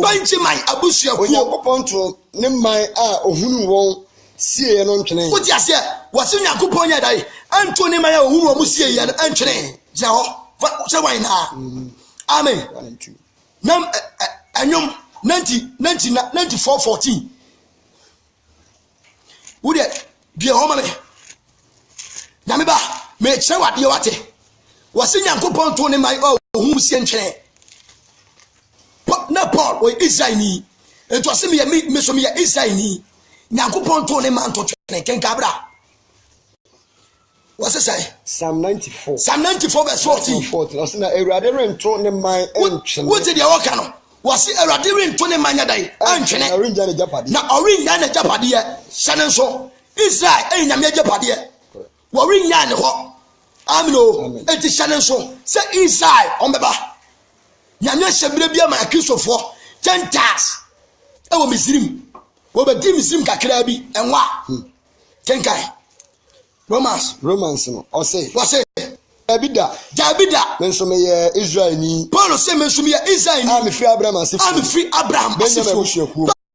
Benjamin abusuaku. Yankopon to ne man ohunu won sie no ntwene. Wo ti ase, wo se Yankopon nya dai. Anto ne man ohunu wo sie ye no ntwene. Je ho. Se wan na. Amen. 1 and 2. Nam anyom 94:14. Would it be a homily? Namiba, may show what you want. Was in Yankopon to my own whom sent chair. No Paul or Israel. It was me a Missomia Israel. Yankopon to man to train Cabra. What's it say? Psalm 94. Psalm 94 verse 14. Was in a rather and tone in my ancient. What did your Okano? Was it a radiant 20 mania day? Ancient. Now, Orin Yana Japadi, Shannon so. Israel ain't a major party. Warring Yan ho. Amino, it is Shannon so. Say Israel on the bar. Yana Shabia, my accused of 10 tasks. I will miss him. What about Dim Kakrabi and what? Kenkai. Romans, or say, what's it? Jabida, mention me Israel ni. Paul say mention me Israel ni. I'm free Abraham asif. I'm free Abraham asif.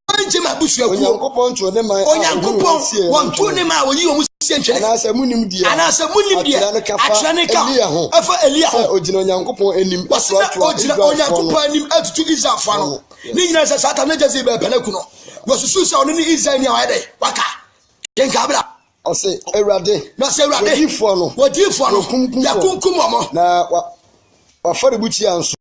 Benjamin abusuaku. Onyankopon to ne man. Onyankopon won to ne man oyi omu sie ntwene. Anase munim dia. Atrane ka. Afa Elia ho. Ojina Onyankopon enim. Ojina Onyankopon enim atutu Israel fa no. Ni nyina se Satan na jeze be peleku no. Wosusu se oni ni Israel ni awade. Waka. Kenka abra. I say, Erade. No, say Erade. What do you follow? Yakunkum na wafare buchi anso.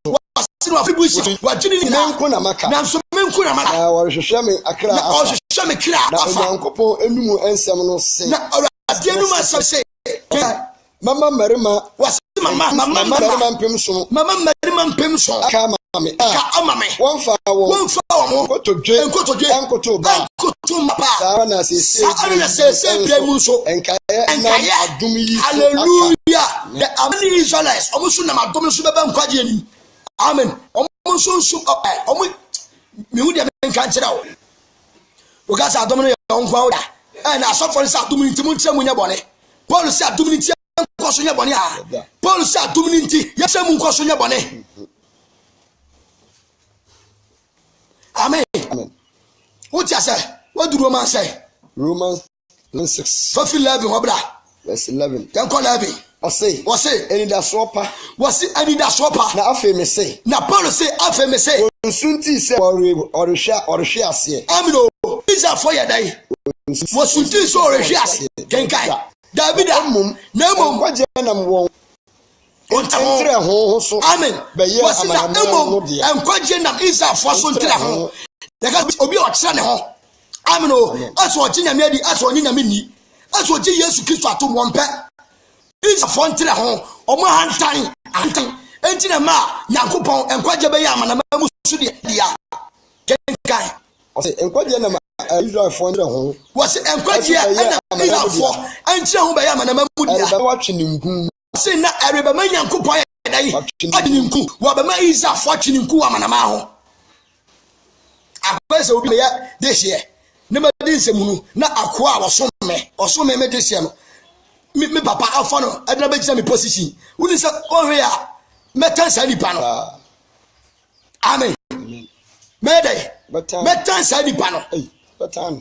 What do you na nko na maka. Na so menku na maka. Na worhwehwe me akra. Na worhwehwe me kra afa. Na Yankopon enumu ensem no se. Na Erade enumu ensem se. Mama marima was mama mpem so. Mama marima mpem so. Ka mame. Ka amame. Won fa wo. Kotodwe. Enkoto ba. Sa na se bremu so. Enkaye na adum yi. Hallelujah. The amani Israelites omusu na madom so beba nkwaje anim. Amen. Omusu so omu mi hu de menka nkira wo. O ga sa adom no yonkwa wo da. Na so for sa adom nti mu ntira mu nya bone. Paul say adom nti nkoso nya bone a. Paul say adom nti yesa mu nkoso nya bone. Amen. What you say? What do Romans say? Romans 6. Fulfill 11, wabra. Verse 11. Can call 11. I say. Any da swapa. Was it any da swapa? Na afe me say. Na Paul say afe me say. Sunti say or share ase. Amino. Isa for your day. Was sunti so or share ase. Kenkai. David Nemo. Kwaje na mwo. Ontre ho so. Amen. Was na Nemo. En kwaje na Isa for so ntre ho. Because obi o tse ne ho. Amino. Aso o chinya me di aso onyinya me ni. Aso o chi Yesu Kristo atom wonpe. Isa for ntre ho. Omo hantan. Enti na ma Yankopon enkwaje be ya manama musu dia. Kenkai. I say enkwaje na Israel for ntre ho. Was enkwaje na Israel for. Enti na ho be ya manama mu dia. Ba watch ni ngun. say na Arabama Yankupon Adinku, Wabama is a fortune in Kuamanama ho. I was over this year. Never did say Munu, not a qua or so me this year. Me papa Alfano, I never examine position. Who is over here? Metan Sani Pano. Amen. Mayday, Metan Sani Pano.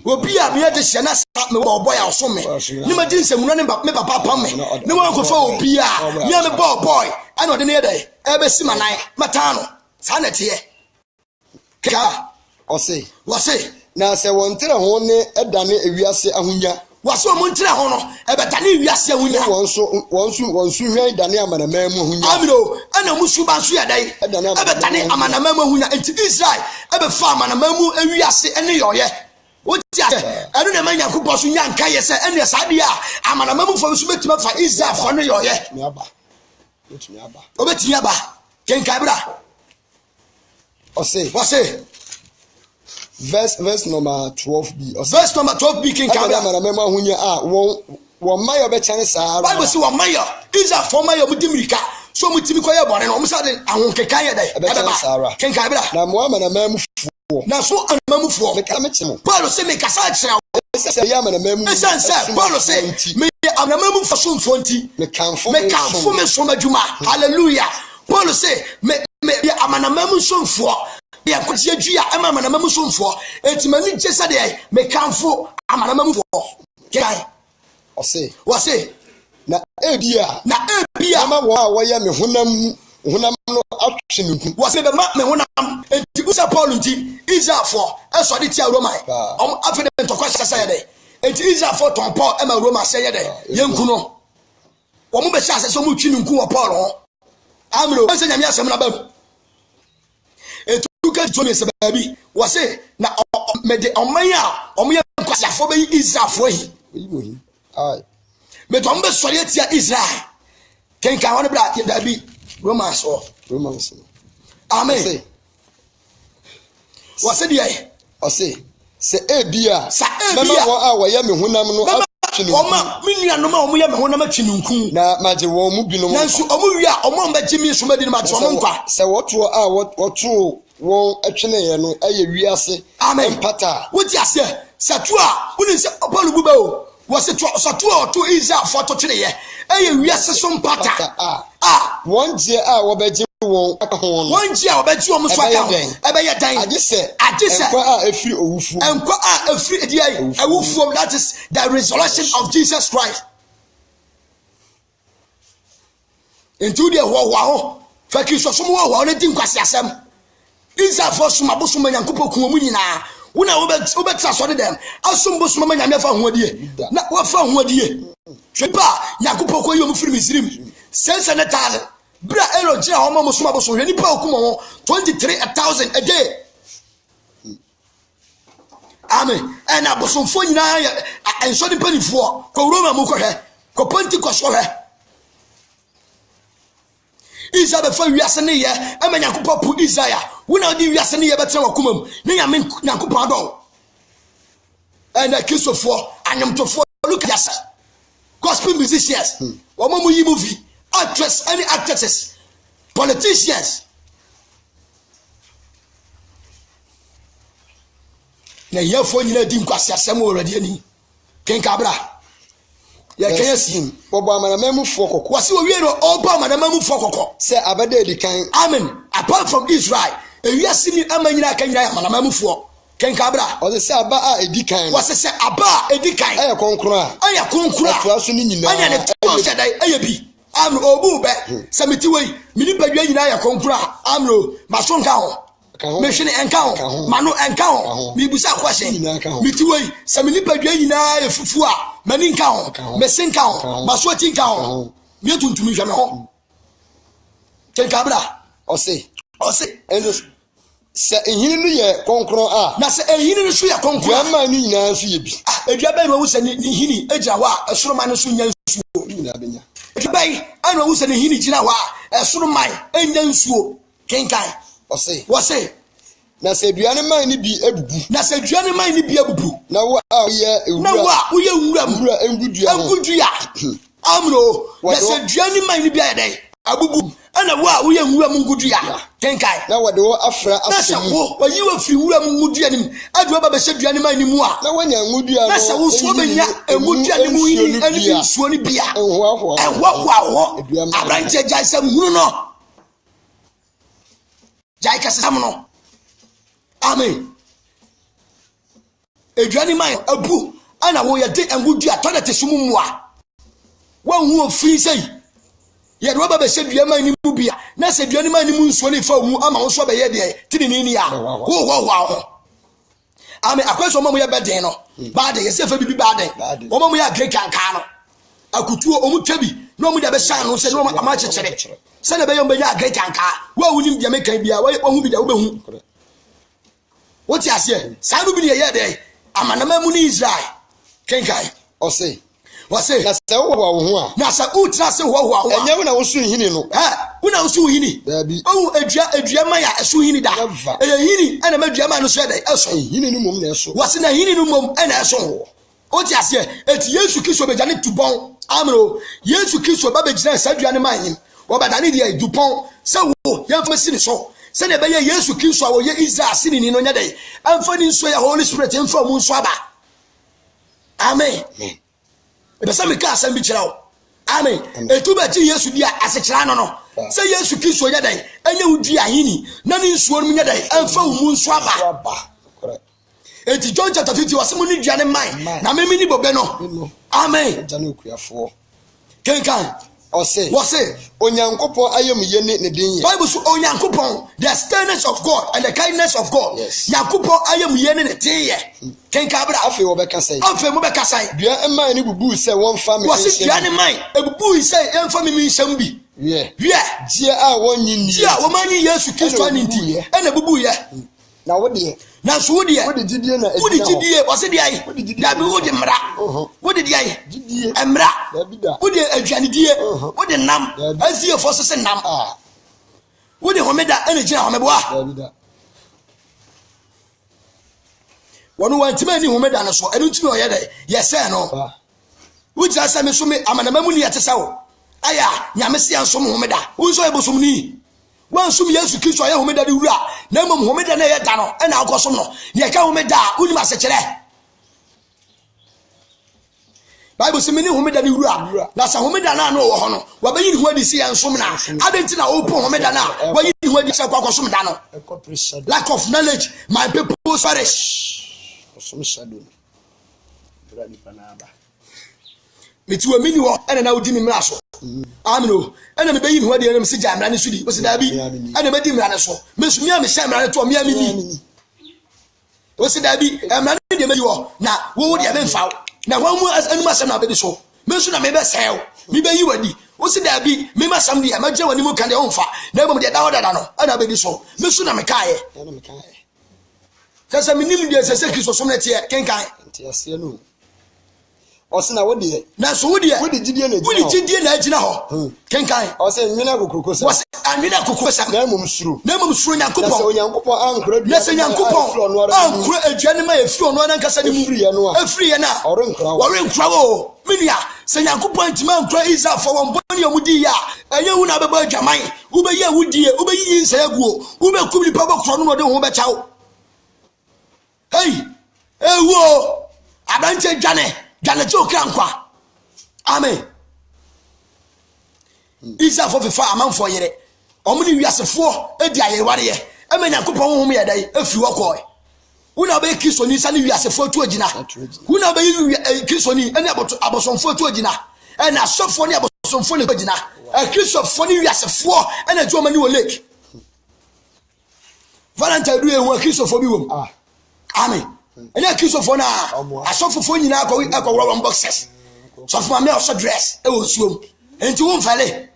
Will be a mere Shana me or boy or so me. Never did say running back me papa me. No one could follow Pia, near the boy. I know the near day. Ever see my night, Matano, Sanity. Or say, what say? Now say one tell a hone at Danny if you say a hunya. Was so Montreal honor, ever Danny, we are saying once you hear Daniel and a man who Amino, and a Musubansia day, ever Danny, I'm an Amamo who into Israel, ever farm and a Mamu, and we are saying any or yet. What I don't know, man, who was young Kaya said, and yes, idea, I'm an Amamu for Smith for Israel for New York. Obetiaba, Ken Cabra. Or say, what say? Verse number 12b. Verse number 12b, King Cabra. I remember when you are one mile better chance. Bible say one mile is a former Mutimika. So Mutimikoya born and almost sudden I won't get Kaya day. Ken Cabra. Now, Mohammed and Mem. Now, so I'm a memu for Paulo say make a side. Paulo say me I'm a memu for soon 20. Make a for me from a Juma. Hallelujah. Paulo say me I'm an memu soon for. Yeah, because you are a man and a memu soon for. It's many just a day. Make a for I'm an memu for. Or say, what say? Na ebia ama wa ya me honam no action was the map me honam enti usa Paul nti Israel for eso de tia Roma afede to kwasa say dey enti Israel for ton Paul e ma Roma say dey yenku no wo mo be sha say so mo twi nku wo Paul ho amro say nyame asem na bam etu ka to me se baby was say na me de oman a omo ye kwasa for be Israel for hi ai me to mbe sori tia Israel ken ka won bra da bi Romans. Amen. What said ye? Or say ebia. Mama wa ya me honam no atwene. Oma minua no ma omo ya me honam atwene nku. Na maje wo mu binom. Nanso omo wi a omo mba gimi so madi ma omo nkwa. Se woto a woto wo atwene ye no aye wiase. Amen. Pata. What you say? Satu a woni se Paul buba o. Was it satu a to Israel for to twene ye. Aye wiase so pata. One year obeji won aka ho no. One year obeji won so aka ho. Ebe ye dan. Agise enko a efri owufu. Enko a efri ediai ewufu, that is the resurrection of Jesus Christ. Into the ho faki so somo ho na di nkwase asem. Isa for suma bosuma Nyankopɔ ku mu nyina. Wona obetsa so de dem. Asom bosuma nyame fa ho adie. Na wa fa ho adie. Hwepa Nyankopɔ ko yom firi Misrim. Sense and a thousand. Bra Elo Jia Homo Musuma Bosu, any Paukumo, 23,000 a day. Amen. And I was on 49 and so the penny for Corona Mukohe, Coponti Kosore. Isabel for Yasania, and Yakupo Isaiah. We now do Yasania better Kumum, Niamin Nakupado. And a kiss of four, and I'm to four. Look at us. Gospel musicians, Wamu movie. Actress, any actresses, politicians. Na ye fo nyina di nkwasi asem already ani. Ken Cabra. Ya kan yasin. Bobo amanamamu fo kokko. Wasi wo wie no oba amanamamu fo kokko. Se abada edi kan. Amen. Apart from Israel, ewiase ni amanyina kan nyina amanamamu fo. Ken Cabra. O se aba a edi kan. Wasi se aba edi kan. Aya konkro a. Aya konkro. Atwa so ni nyina. Anya ne to se dai aya bi. Amro obu be samiti wei mini badwa nyina ya konkra amro maso nka ho mehwene enka ho mano enka ho mibusa kwashe miti wei samini badwa nyina ya fufu a mani nka ho mesen nka ho maso ti nka ho mi tuntumi hweme ho Ken Cabra o se endo se ehini no ye konkro a na se ehini no so ye konkro ama ni nyina so ye bi edua ba no wo se ni hini egira ho a esoroma no so nya nsuo nyina benya Kibai, I know who's in the Hini Jinawa, a sort of mine, and then swo, Ken Kai, or say, na say, Bianama ni bi ebu, na say, Johnny mine be a boo. Now, what are ye? No, what we are and good ya. amro yesa duani man ni bia dey abubu ana wo ye nwura mu ngudua kenkai na wode wo afra afra wo oyi wo fi nwura mu ngudua nim adu ba be hye duani man ni mu a na wanya ngudua no na sa wo so benya ngudua ni mu yi ani nsuo ni bia ho abranche jai sam hunu no jai ka sam no amen eduani man abu ana wo ye de ngudua to na te sumu mu a wo hu ofin sei ye do ba be hye duani ni mu bia na se duani man ni mu nsuo ni fa mu ama wo so be ye de tinini ni a ho ame akweso omo ye beden no baade ye se fa bibi baade omo ye agree kanka no akutuo omu twabi no mu de be shan no se no ama chechere se na be ye omo ye agree kanka wa wunim bia mekan bia wa ohu bi da wo be hu woti ase sa no bi ne ye de amanama mu ni Israel kenkai ose wase na se wo ho a na sa utra se ho enye wo na wo su hini no una wo su hini o adua man ya su hini da hini ana madua man no so da eso hini no mom na eso wase na hini no mom ana eso o ti ase eti Yesu Kristo be jane tubon amro Yesu Kristo ba be jina sa dua ne man him wo ba dane de dupon se wo ye mfa sini so se na be ye Yesu Kristo a wo ye Israel sini ni no nya dai amfa ni so ya Holy Spirit mfa mu so aba amen ebe me ka asem bi kira o amen etu ba ti Yesu dia asekira no no se Yesu Kristo nya dai enye udi ahini na ni nsuo no nya dai amfa mu nso aba eti John chapter 50 wasemu ni duane man na memi ni bobe no amen jana okuafo kenkan ose wase onyankopon ayem ye ne din ye Bible so onyankopon the sterness of God and the kindness of God yankopon ayem ye ne tin ye kenkan bra afi wo be kasai afi mo be kasai dua man ni bubu se won fa me wase duane man ebubu se emfa me nhyam bi ye die a won nyini die a wo man yi Yesu Kristo aninti ena bubu ye na wo de na so wo de gidie na wo de gidie wase de ai da bi wo de mra wo de ai gidie emra wo de aduane die wo de nam azie fo se nam wo de homeda ena gina homeboa wono wantima ni homeda na so enu ntimi oye de yese no wo ti asa me so me amanama mu ni yete sawo aya nyame se anso mo homeda wo so ebosom ni wan sum Yesu Kristo aye homeda de wura na mom homeda na ye da no ena akosom no ne ka homeda uni ma se kire Bible say meni homeda de wura na sa homeda na no wo ho no wa bayi ni ho adi si ansom na adenti na open homeda na wa yi ni ho adi se kwa akosom da no lack of knowledge my people perish osom shadow brani panaba meti wa mini wo ena na odi mi mra so amino ena me bayi ni ho adi ena me se jamra ne sudi o se da bi ena me di mra ne so me sumi am sha mra ne to me amini o se da bi mra ne de me wo na wo de me mfa na wa mu anu asem na be so me so na me be sew me bayi wadi o se da bi me ma sam de ma gye wani mu kan de o mfa na mo de da oda no ana be di so me so na me kae kasa minim de se Kristo so na tie kenkan tie ase no osina wo de na so wo de gidie na gidie na agina ho kenkan ose nwina kokoko sa wose anwina kokoko sa na mum suru nyankopon na se nyankopon ankura na se nyankopon ankura aduane ma efi ono na nkasa ni mu afiri ye na orenkra wo minia se nyankopon ntima ankura Israel for won boni omudi ya enye hu na beba adwaman wo be ye wudie wo be yi nsa aguo wo be kum lipa bokro no de ho be chawo hey ewo abanche dwane joka nkwa amen Israel for fifa amanfo yere omuni wiasefo edi ayeware ye emenya nkopon honhom ye dai afi wokoi una be Kristo ni sane wiasefo tu agina una be Kristo ni ene abosomfo tu agina ena sofo ni abosomfo ni agina Kristo fo ni wiasefo ena juoma ni wo lake Valentine du ehu Kristo fo bi wom amen ene Kristo fo na asofo fo nyina akọ wrong boxes so for me also dress e wo suom enti wo mfale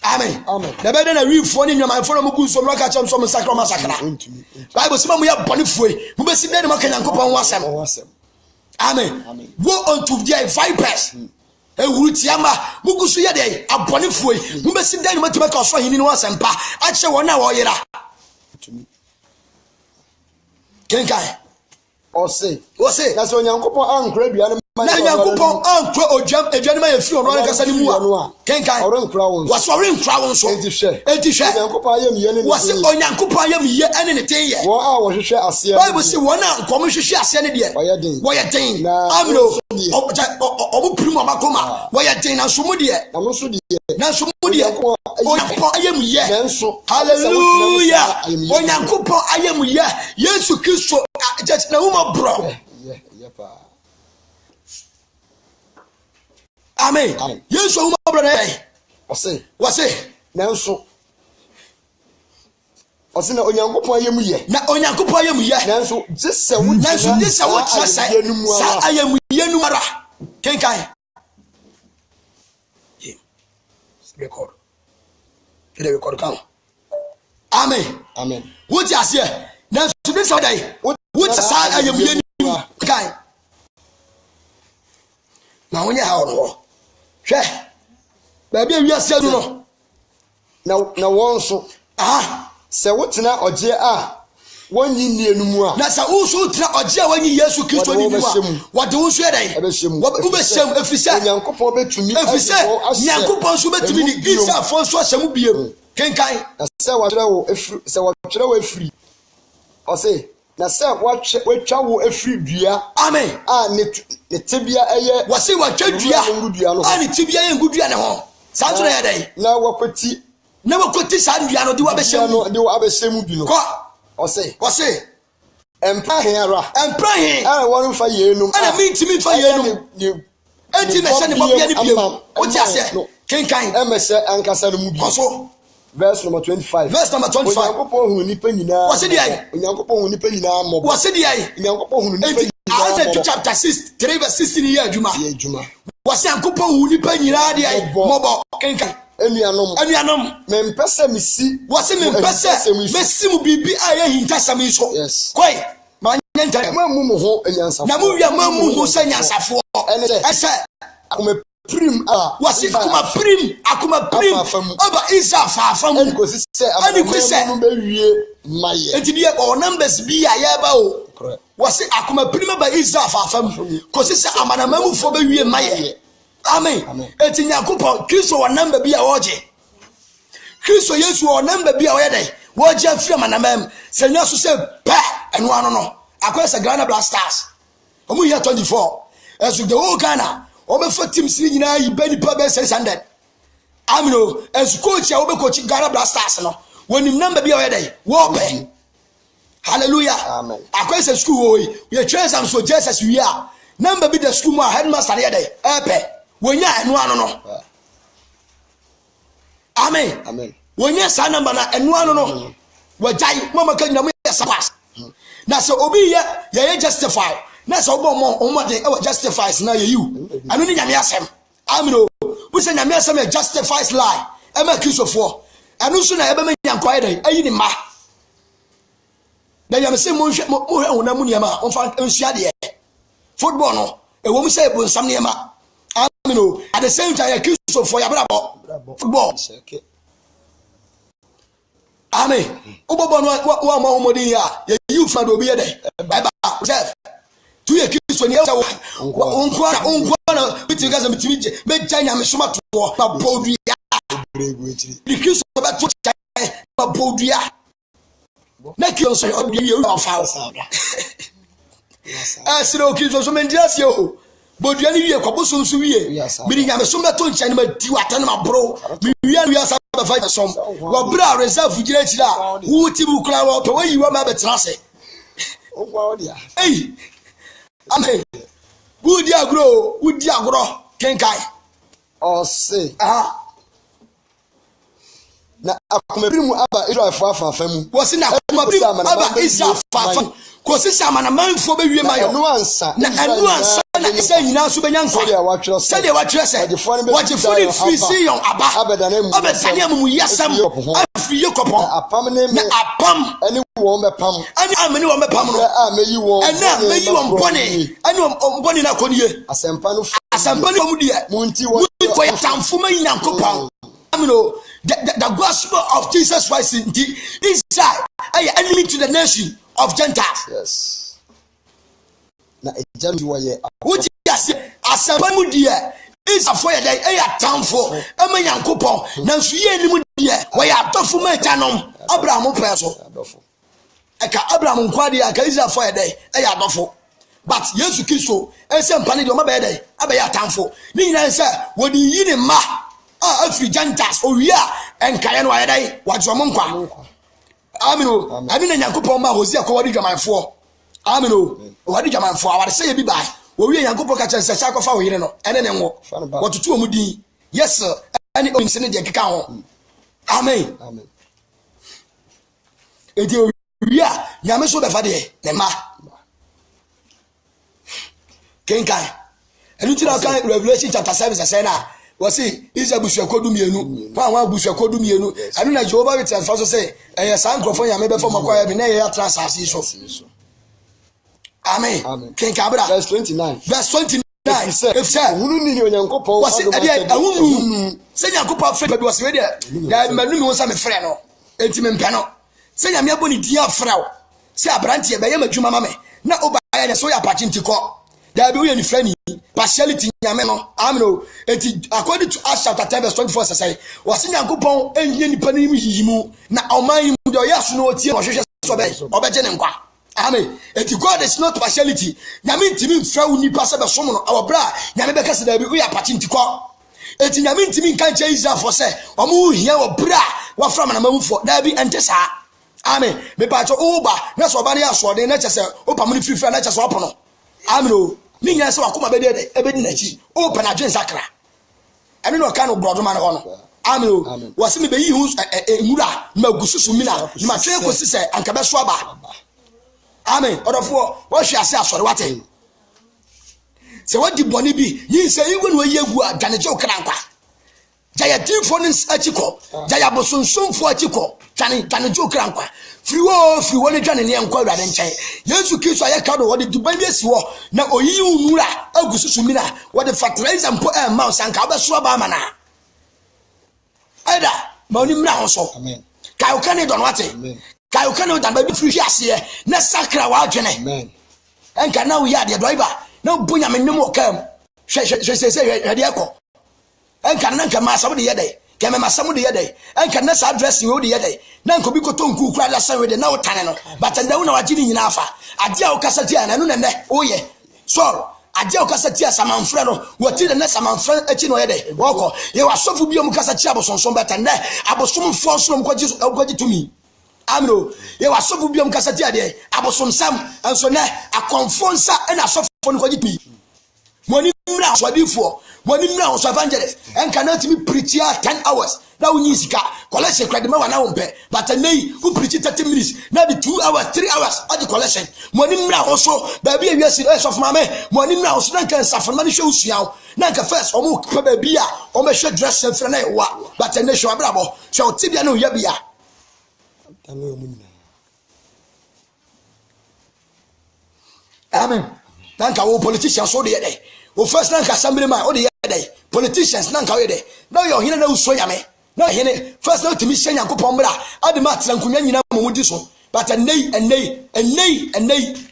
amen na be na wi fo ni nyama fo na mu gunso no ka cham so sakra Bible say mu ya boni fuwe mu be si be na maka Nyankopon wasem amen wo unto the vipers e wuru tiama mu gusu ye de aboni fuwe mu be si be na maka ka so hini no wasem pa a che wona wo yera kenkai ose na so nyankopon ankura duane na Nyankopɔn ankɔ odwam aduane ma yɛfiri ɔno ankasa ne mu a kenkan wasɔre nkura wo nso enti hwɛ wase Onyankopɔn ayɛ meyɛ ɛne ne ten yɛ wɔn a wɔhwehwɛ aseɛ Bible say wɔn a nkɔm hwehwɛ aseɛ ne deɛ wɔyɛ den amino ɔmo pirim ɔmakoma wɔyɛ den na nso mu deɛ Onyankopɔn ayɛ meyɛ hallelujah Onyankopɔn ayɛ meyɛ Yesu Kristo na woma bro Amen. Yesu woma bro na wase nanso ɔse na Onyankopɔn ayɛ meyɛ na Onyankopɔn ayɛ meyɛ nanso gye sɛ wogyina sa ayɛ meyɛ no ara kenkan record come amen what you say na so be so dai what sa ayɛ meyɛ no kan na wonye ha ɔno hwɛ baabi a wiase no na wɔn so sɛ wotena ɔgye a wɔnyi nie no mu a na sɛ wo so tena ɔgye a wɔnyi Yesu Kristo ni mu a wɔde wo so dai wobɛhyɛm efisɛ Nyankopɔn betumi Nyankopɔn so betumi ni Israelfo so ahyɛm biem kenkan sɛ wɔtwerɛ wo afiri ɔse na sɛ wɔatwa wo afiri dua amen a ne tebea ɛyɛ wɔse wɔatwa dua a ne tebea yɛ ngudua ne ho saa twerɛ yɛ dai na wɔkɔti saa ndua no de wabɛhyɛ mu bi no kɔ ɔse empra he ara wɔn fa yeenum ana mintimi fa yeenum enti na hyɛ ne bɔbea ne biem wote asɛ kenkan ɛmɛhyɛ ankasa no mu bi kɔso verse number 25 Onyankopɔn hu nipa nyinaa wɔse de ai Onyankopɔn hu nipa nyinaa mmɔbɔ wɔse de ai Onyankopɔn hu nipa nyinaa Isaiah chapter 6 3 verse 16 yɛ adwuma wɔse Nyankopɔn hu nipa nyinaa de ai mmɔbɔ kenkan anuanom mempɛ sɛ mesi wɔse mempɛ sɛ mesi mu biribi a yɛ hintasɛm yi so kɔe ma nyɛ ntɛm mamu mo ho anyansafo na mo wia mamu ho sɛ nyansafoɔ ɛsɛ prim a wɔse akoma prim aba Israel faafa mu ɛnikosi sɛ no bɛwie mayɛ enti deɛ numbers bi a yɛba o wɔse akoma prim aba Israel faafa mu kosi sɛ amanamamufo bɛwie mayɛ amen enti Nyankopɔn Kristo wɔ number bi a wɔgye Kristo Yesu wɔ number bi a wɔyɛ dɛ wɔgye afiri amanamam sɛ nya so sɛ pɛ ɛno ano no akɔyɛ sɛ Ghana Blasters ɔmo yɛ 24 ɛso the whole Ghana ɔbɛfa teams ni nyinaa yi bɛ nipa bɛ 600 amino ɛso coach a ɔbɛcoach Ghana Blasters no wɔnim number bi a wɔyɛ dɛ wɔbɛ hallelujah amen akɔyɛ sɛ school wɔ yi yɛ train some so Jesus wi a number bi the school mu a headmaster yɛ dɛ ɛpɛ wonya ɛno ano no amen wonya sa number na ɛno ano no wɔgyae mama ka nyina mo yɛ sapas na sɛ obi yɛ justify na sɛ obo de ɛwɔ justifies na yɛ you ɛno ne nyame asɛm amen o wo sɛ nyame asɛm yɛ justifies lie ɛma Kristofo ɛno so na ɛbɛma nyankwa yɛ dɛ ayi ne ma na nyame sɛ mo hwɛ honam mu nneɛma ɔmfa nsua deɛ football no ɛwɔ mu sɛ ɛbɔ nsam nneɛma amen o at the same time yɛ Kristofo yɛ abrabɔ football amen obobo no wa ma homodi ya yɛ you fa do bi yɛ dɛ bye bye Joseph tu yɛ Kristo ni ɛsɛ wo na biti gaza mitimi me janya me soma to na bodua di Kristo ba to kyai na bodua na kiyo so obi yɛ o fa asiro Kristo so me ndiase o bodua ni wie kwaboso nso wie biri nyame so meto nkyɛn ma di watane ma bro mi wie asa ba fa som wo bra reserve gira kyira wo ti bu kra wo pe wo yi wa ma betra se o kwa odia ei amen wudi agro kenkai ɔse na akomabiri mu aba Israel fafa mu wɔse na akomabiri aba Israel fafa ko se sama na manfo be wie mayo na ɛno ansa na ɛsɛ nyina so benya nkwa sɛ de watwerɛ sɛ wɔgye foni free Sion aba ɔbɛsane amu yasam afiri Yakobɔ na apam ɛne wɔn bɛpam ɛne amene wɔn bɛpam no ɛna meyi wɔn bɔne ɛne wɔn bɔne na kɔnie asɛmpa no mu deɛ munti wɔ yɛ tamfo ma Nyankopɔn amino the gospel of Jesus Christ inside ay enemy to the nation of Gentiles. Yes. Na ejami wo ye. What you say asempa mu die Israfo ye dey tamfo ema Yankopon nanso ye ni mu die wo ya atofo ma janom Abraham pe so eka Abraham nkwade aka Israfo ye dey adofo but Yesu Kristo esempa ne de o ma be dey abeya tamfo ni nyina se wodi yi ne ma afri Gentiles owia enkaye no ye dey wajomo nkwa amen o ani na Yankopon ma Hosea ko wadi dwamanfo amen o wadi dwamanfo awade se ye bi bai owie Yankopon ka chen se sha kofa wo yire no ene ne nwo wotutu omudi yes ani o nse ne de keka ho amen amen edi owia nyame so be fa de ne ma kenkai enu tira kan Revelation chapter 7 say na we say is abusu akodu mienu wa abusu akodu mienu anu na Jehovah witness for so say san krofo nyame be for makwaya bi na ye transasi so amen kenkai bra verse 29 if say hunu ni Onyankopon was e ahunu say Yankopon frɛ bi was we there da manu mi wonsa me frɛ no enti me mpɛ no say nyame aboni dia frɛ wo say abrante be ye madwuma ma me na oba ya ne so ya pachi ntiko da bi we ni frɛ ni partiality nyame no amen enti according to Acts chapter 10 verse 24 say was Yankopon enye nipa ni yiyimu na oman yi mu de oyaso no otie no hwehwɛ so be obegye ne nkwa amen enti God is not partiality nyame ntimi mfra wo nipa se be som no awobra nyame be kase da bi we ya pachi ntiko enti nyame ntimi nka nche Israel for say omo hia wo bra wo fra mana mawufo da bi ente sa amen me pa cho uba na so ba ne aso de na chese opa mo ni frifra na chese opono amen o ni nya se wakoma be de ebe di na chi opa na dwen sakra ene no ka no brodo man ho no amen o wo se me be yi hu emura magususu mi na ma twe ko sise anka be so aba amen odofo wo hwe ase asore wate se wadi boni bi yin se yiwo no yegu adane je okra nkwa jaya tifo ni achiko jaya bosonsomfo achiko tane je okra nkwa friwo ni dwane ne nkwa urade nkyɛn Yesu Kristo aye ka do wodi duban bi esi wo na oyi unura agususu mi na wodi fertilizer mpo e ma sanka obeso ba ma na aida ma oni mra ho so amen kai o kan don wate kai o kan don ba bi firi hase na sakra wa adwene amen enka na wo ya de doiba na bunya me nim okam hwe hwede ekọ enka na nka ma sabu de yede keme masamu de yede enka na sa address wo de yede na nko bi ko tonku kura da sanwe de na wo tane no but nda wo na wagini nyina afa ade a wo kasati ana no nene oye so ade a wo kasati asamanfra no wo ti de na samanfra achi no yede woko ye wasofu bi om kasati abosonson beta nda abosomfo so mo kwaji tumi amro ye wasofu bi om kasati ade abosomsam enso na akonfonsa na asofo no kwaji tumi moni mra swadifo moni mra so evangelist enka na timi preach 10 hours na unyi sika collection credit ma wana wompe but nay who preach 30 minutes na the 2 hours 3 hours at the collection moni mra so ba bia wiase of mame moni mra so na kan safo ma ni hwe usua na kan first omo pa ba bia o me hwe dress enfra na ewa but nay hwe abrabo hwe otibia na oya bia amen nanka wo politicians so de dey wo first nanka assembly man o de dey politicians nanka we dey now your hina na uso yame na hine first na timi hye Yankopon bra adema atrankunya nyina momudi so but nei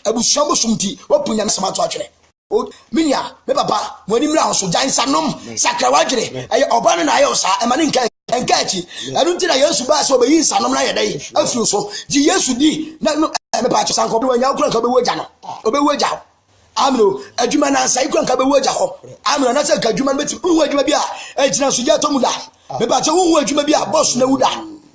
abusuamo sumti wopunya nsamato atwene o minya me papa moni mra so jansanom sakrawagire ay obane na ayo sa emane nka achi anu ntina Yesu ba so obeyi nsanom na yedai afiu so ji Yesu di na me pa sanko bi wanya kura ka be woja no obewu aja amno adwuma na sai kura ka be woja ho amno na se ka adwuma beti hu adwuma bi a ejina so ja tomula me pa che hu adwuma bi a boss na wuda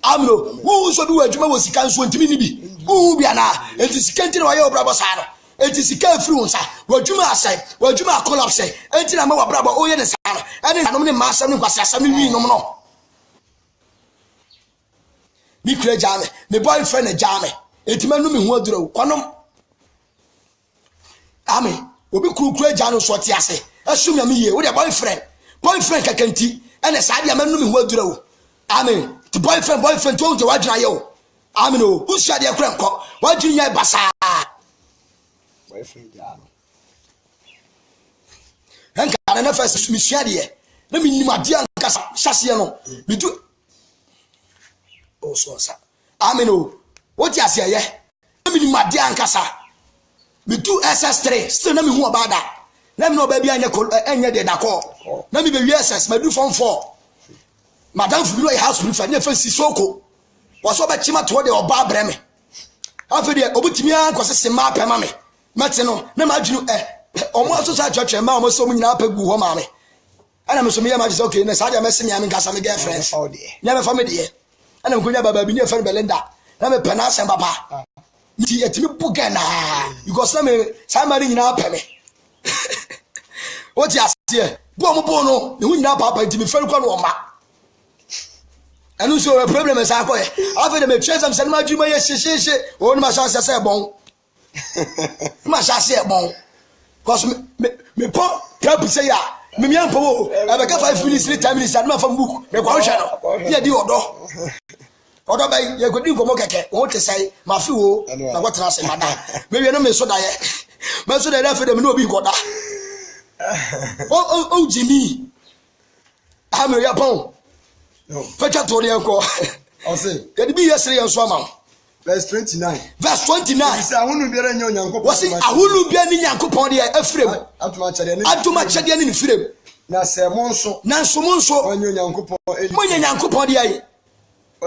amno hu so bi adwuma wo sika nso ntimi ni bi hu bia na enti sika ntini wa ye obra boss ano enti sika free won sa wadwuma asai wadwuma collapse enti na ma wa brabo o ye ne sa ene anom ne ma asam ne kwasa asam wi nom no mi kure jame me boyfriend jame etima no me hu aduro konom amen obi kure jano so ti ase asum ya me ye wo de boyfriend kakanti ene sa dia me no me hu aduro amen the boyfriend to je wadwina ye o amen o hu sia de kure nko wadwina ye basa boyfriend jano enka na first mi sia de na mi nim ade anka sase no mi du so sa amen o what you say na mi nim ade anka sa mi du SS3 still na mi hu obada let me know baby anya de dako na me be SS ma do form 4 madam fu no house prefer na fa sisoko was so be chima to de oba breme afi de obutimi an kwose ma pema me mate no na ma dwunu omo so sa twetwe ma omo so nyina pa gu ho ma me ana me so me ya ma say okay na sa dia me se me am nkasa me girlfriend nya me fa me de ana mkonya baba bi ne fa Belinda na me pena asem papa nti etimi buga na because na me sa ma nyina pa me what you say bo mo bo no ne hu nyina papa nti me fa ko no ma anu so problem is akoye afi de me chase am se ma dwuma ye sheshe o no ma sha se bon ma sha se bon because me po tap say ya me mi ampo o e be ka 5 minutes 3 minutes and ma fa book me kwa hwe no ye di odo bay ye godi ngomo keke o te say ma fi wo na go tra se mada me wie no me so da ye me so da na fe de me no obi goda o Jimmy ha me ya pon no fecha to le enko o say ye bi yesere yen so ama verse 29 verse 29 say ahunu biara nya onyankopon wasi ahunu bia ni nyankopon de afrem atuma chede ni frem na se mo nso onyo nyankopon mo nya nyankopon de ayi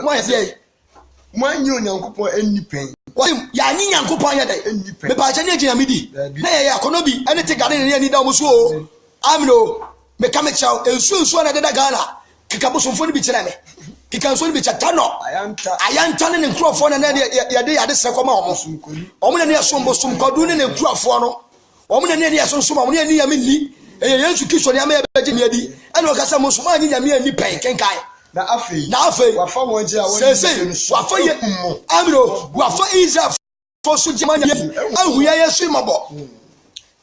mo ye de mo nya onyankopon enipen wasi ya nyi nyankopon ya de me ba cha ni gina midi na ye akono bi ene te gade ni ani da mo so amno me kame chao ensu na de da gana kika so mfoni bi kire me kika so ni bi chatano ayanta ne nkrofo na ye de sere koma omo na ne so mbosum kodu ne nkrofo no omo na ne so so omo ne ya menni Yesu Kristo ne amaye beje ne adi ene okasa mo so ma nyi nyame ani pen kenkai na afei wafa mo nje a woni wafa ye amro wafa Israel for so jema nya ahu ya Yesu mabo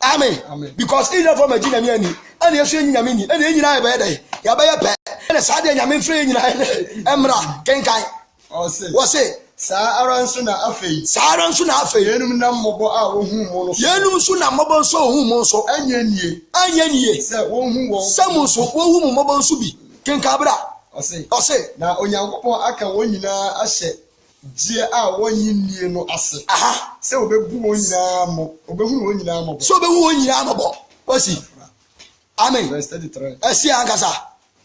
amen because Israel for magina me ani ene Yesu nyame ni ene nyina be dey ya be ye pe ene sa de nyame mfre nyina emra kenkai o se sa aranso na afei yenum na mmobo a wohu mo no yenum so na mmobo so ohu mo so anya nie se wohu wo samu so wohu mo mmobo so bi kenka bra o se na onyankopon aka wonyina ahye gie a wonyinnie no ase se obebu wonyina mo obehu wonyina mo so obehu wonyina mo bo o si amen verse 33 esi angasa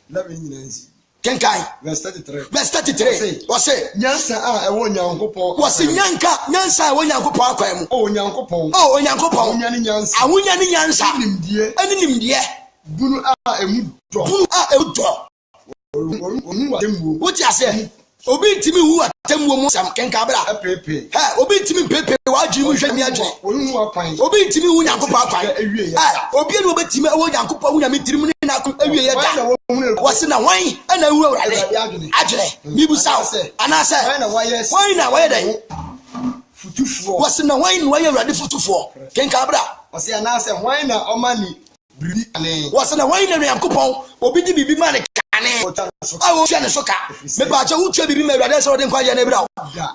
la be nyina nsi kenkai verse 33 wase nyansa a ewo nyankopon wase nyansa ewo nyankopon akwan mu onyankopon onya ni nyansa animdie bunu a emu do onu wa temwo wuti ase obi ntimi hu atemwo mu sam kenka bra pepe obi ntimi pepe waji mu hwemi adwene onu wa kwan obi ntimi hu nyankopon akwan obi enu obetimi ewo nyankopon hu nyame tirim ni na awie ye da wase na wan ana hu awrale adwene bibu saw anase wan na waye dai futufuo wase na wan na waye awrale futufuo kenka bra wase anase wan na omani bibi ane wase na wan na nyankopon obi di bibi ma ne kane awo tia ne soka me ba cha utua bibi ma awrale so de nkwa ye na bra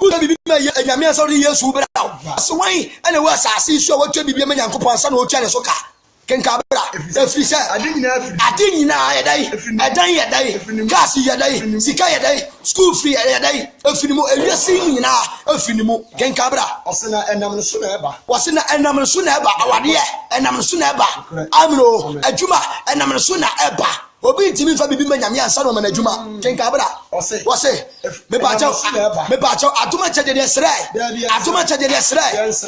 utua bibi ma nyame so de Yesu bra so wan ana wa asase so wa tua bibi ma nyankopon sa na utua ne soka kenka bra efisa adinyina ya dai edan ya dai gas ya dai sika ya dai school fee ya dai efinimu ewiase nyina efinimu kenka bra osena enam so na eba awade enam so na eba amro adwuma enam so na eba obi ntimi fa bibi manyame ansa no man adwuma kenka bra wose me ba cha atuma chede sere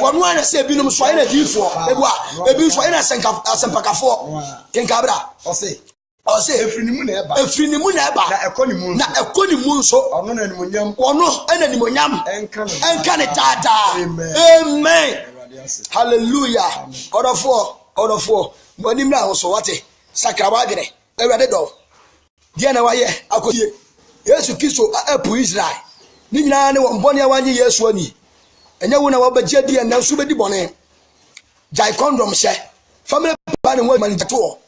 wonu ana se binum so ina difo ebi so ina asempakafo kenka bra wose efrinimu na eba na ekonimu nso ono na nimonyam ana nimonyam enka ne tata amen hallelujah odofo monim na so wate sakraba gere ewade do dia na waye akoye Yesu Kristo apu Israel ni nyina ne wonbone awanye Yesu ani enye wo na wabagia dia na so bedi bone jai condom she family pa ne wo mani to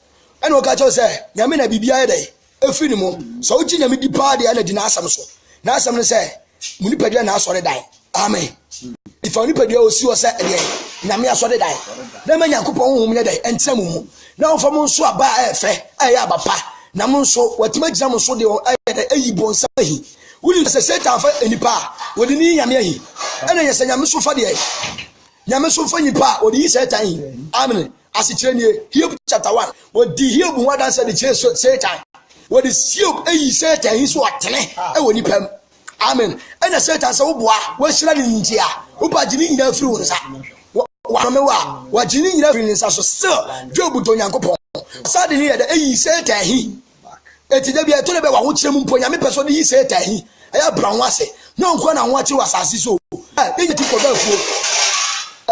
ene o ka cho se nyame na bibia ye efiri mu so uchi nyame di pa de na di na asam so na asam ne se muni padua na asore dan amen ifa ni padua osi o se de nyame asore dan na manya kopon hu mu de entra mu na on fa mu so aba efe ya abapa na mu so watima gina mu so de ayi bonsa hi wuli se satan fa enipa wodi ni nyame ahi ene yesa nyame so fa de nyame so fa nipa wodi satan hi amen as it train Hiob chapter 1. What the Hiob one answer the church Satan. What is Hiob Satan is what when you pem. Amen. And a certain so what's running in India? Upajini in a fruit. What Jini in every instance, sir, Job Tonyanko. Suddenly, the Satan he. Eti de bia to le be wa ho kire mu mponya me person yi se tahi aya brown wase no nko na ho achi wasase so e ti ko da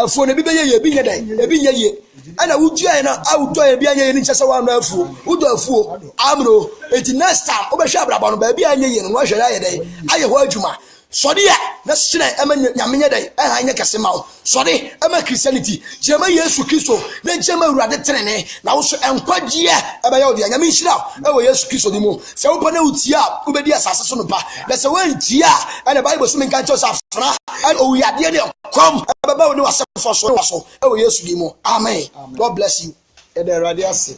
afuo na bi be ye bi nye dan e bi nye ye ana wudua na awuto e bi anye ye ni chese wa no afuo wudo afuo amro eti next time obehwe abraba no ba bi anye ye no wa hwere aye dan aye ho adwuma sori a na sine ema nyamenye dan e ha anye kese ma sori ema Christianity jema Yesu Kristo na jema urade trene na wo so enkwagye e ba ye odi nyame nhira e wo Yesu Kristo di mu se wo pa na utia ubedi asase so no pa na se wantia e na Bible so menka cho safra e o yade ne kom e ba wo ne wasefo so e wo Yesu di mu amen. God bless you. E de radiase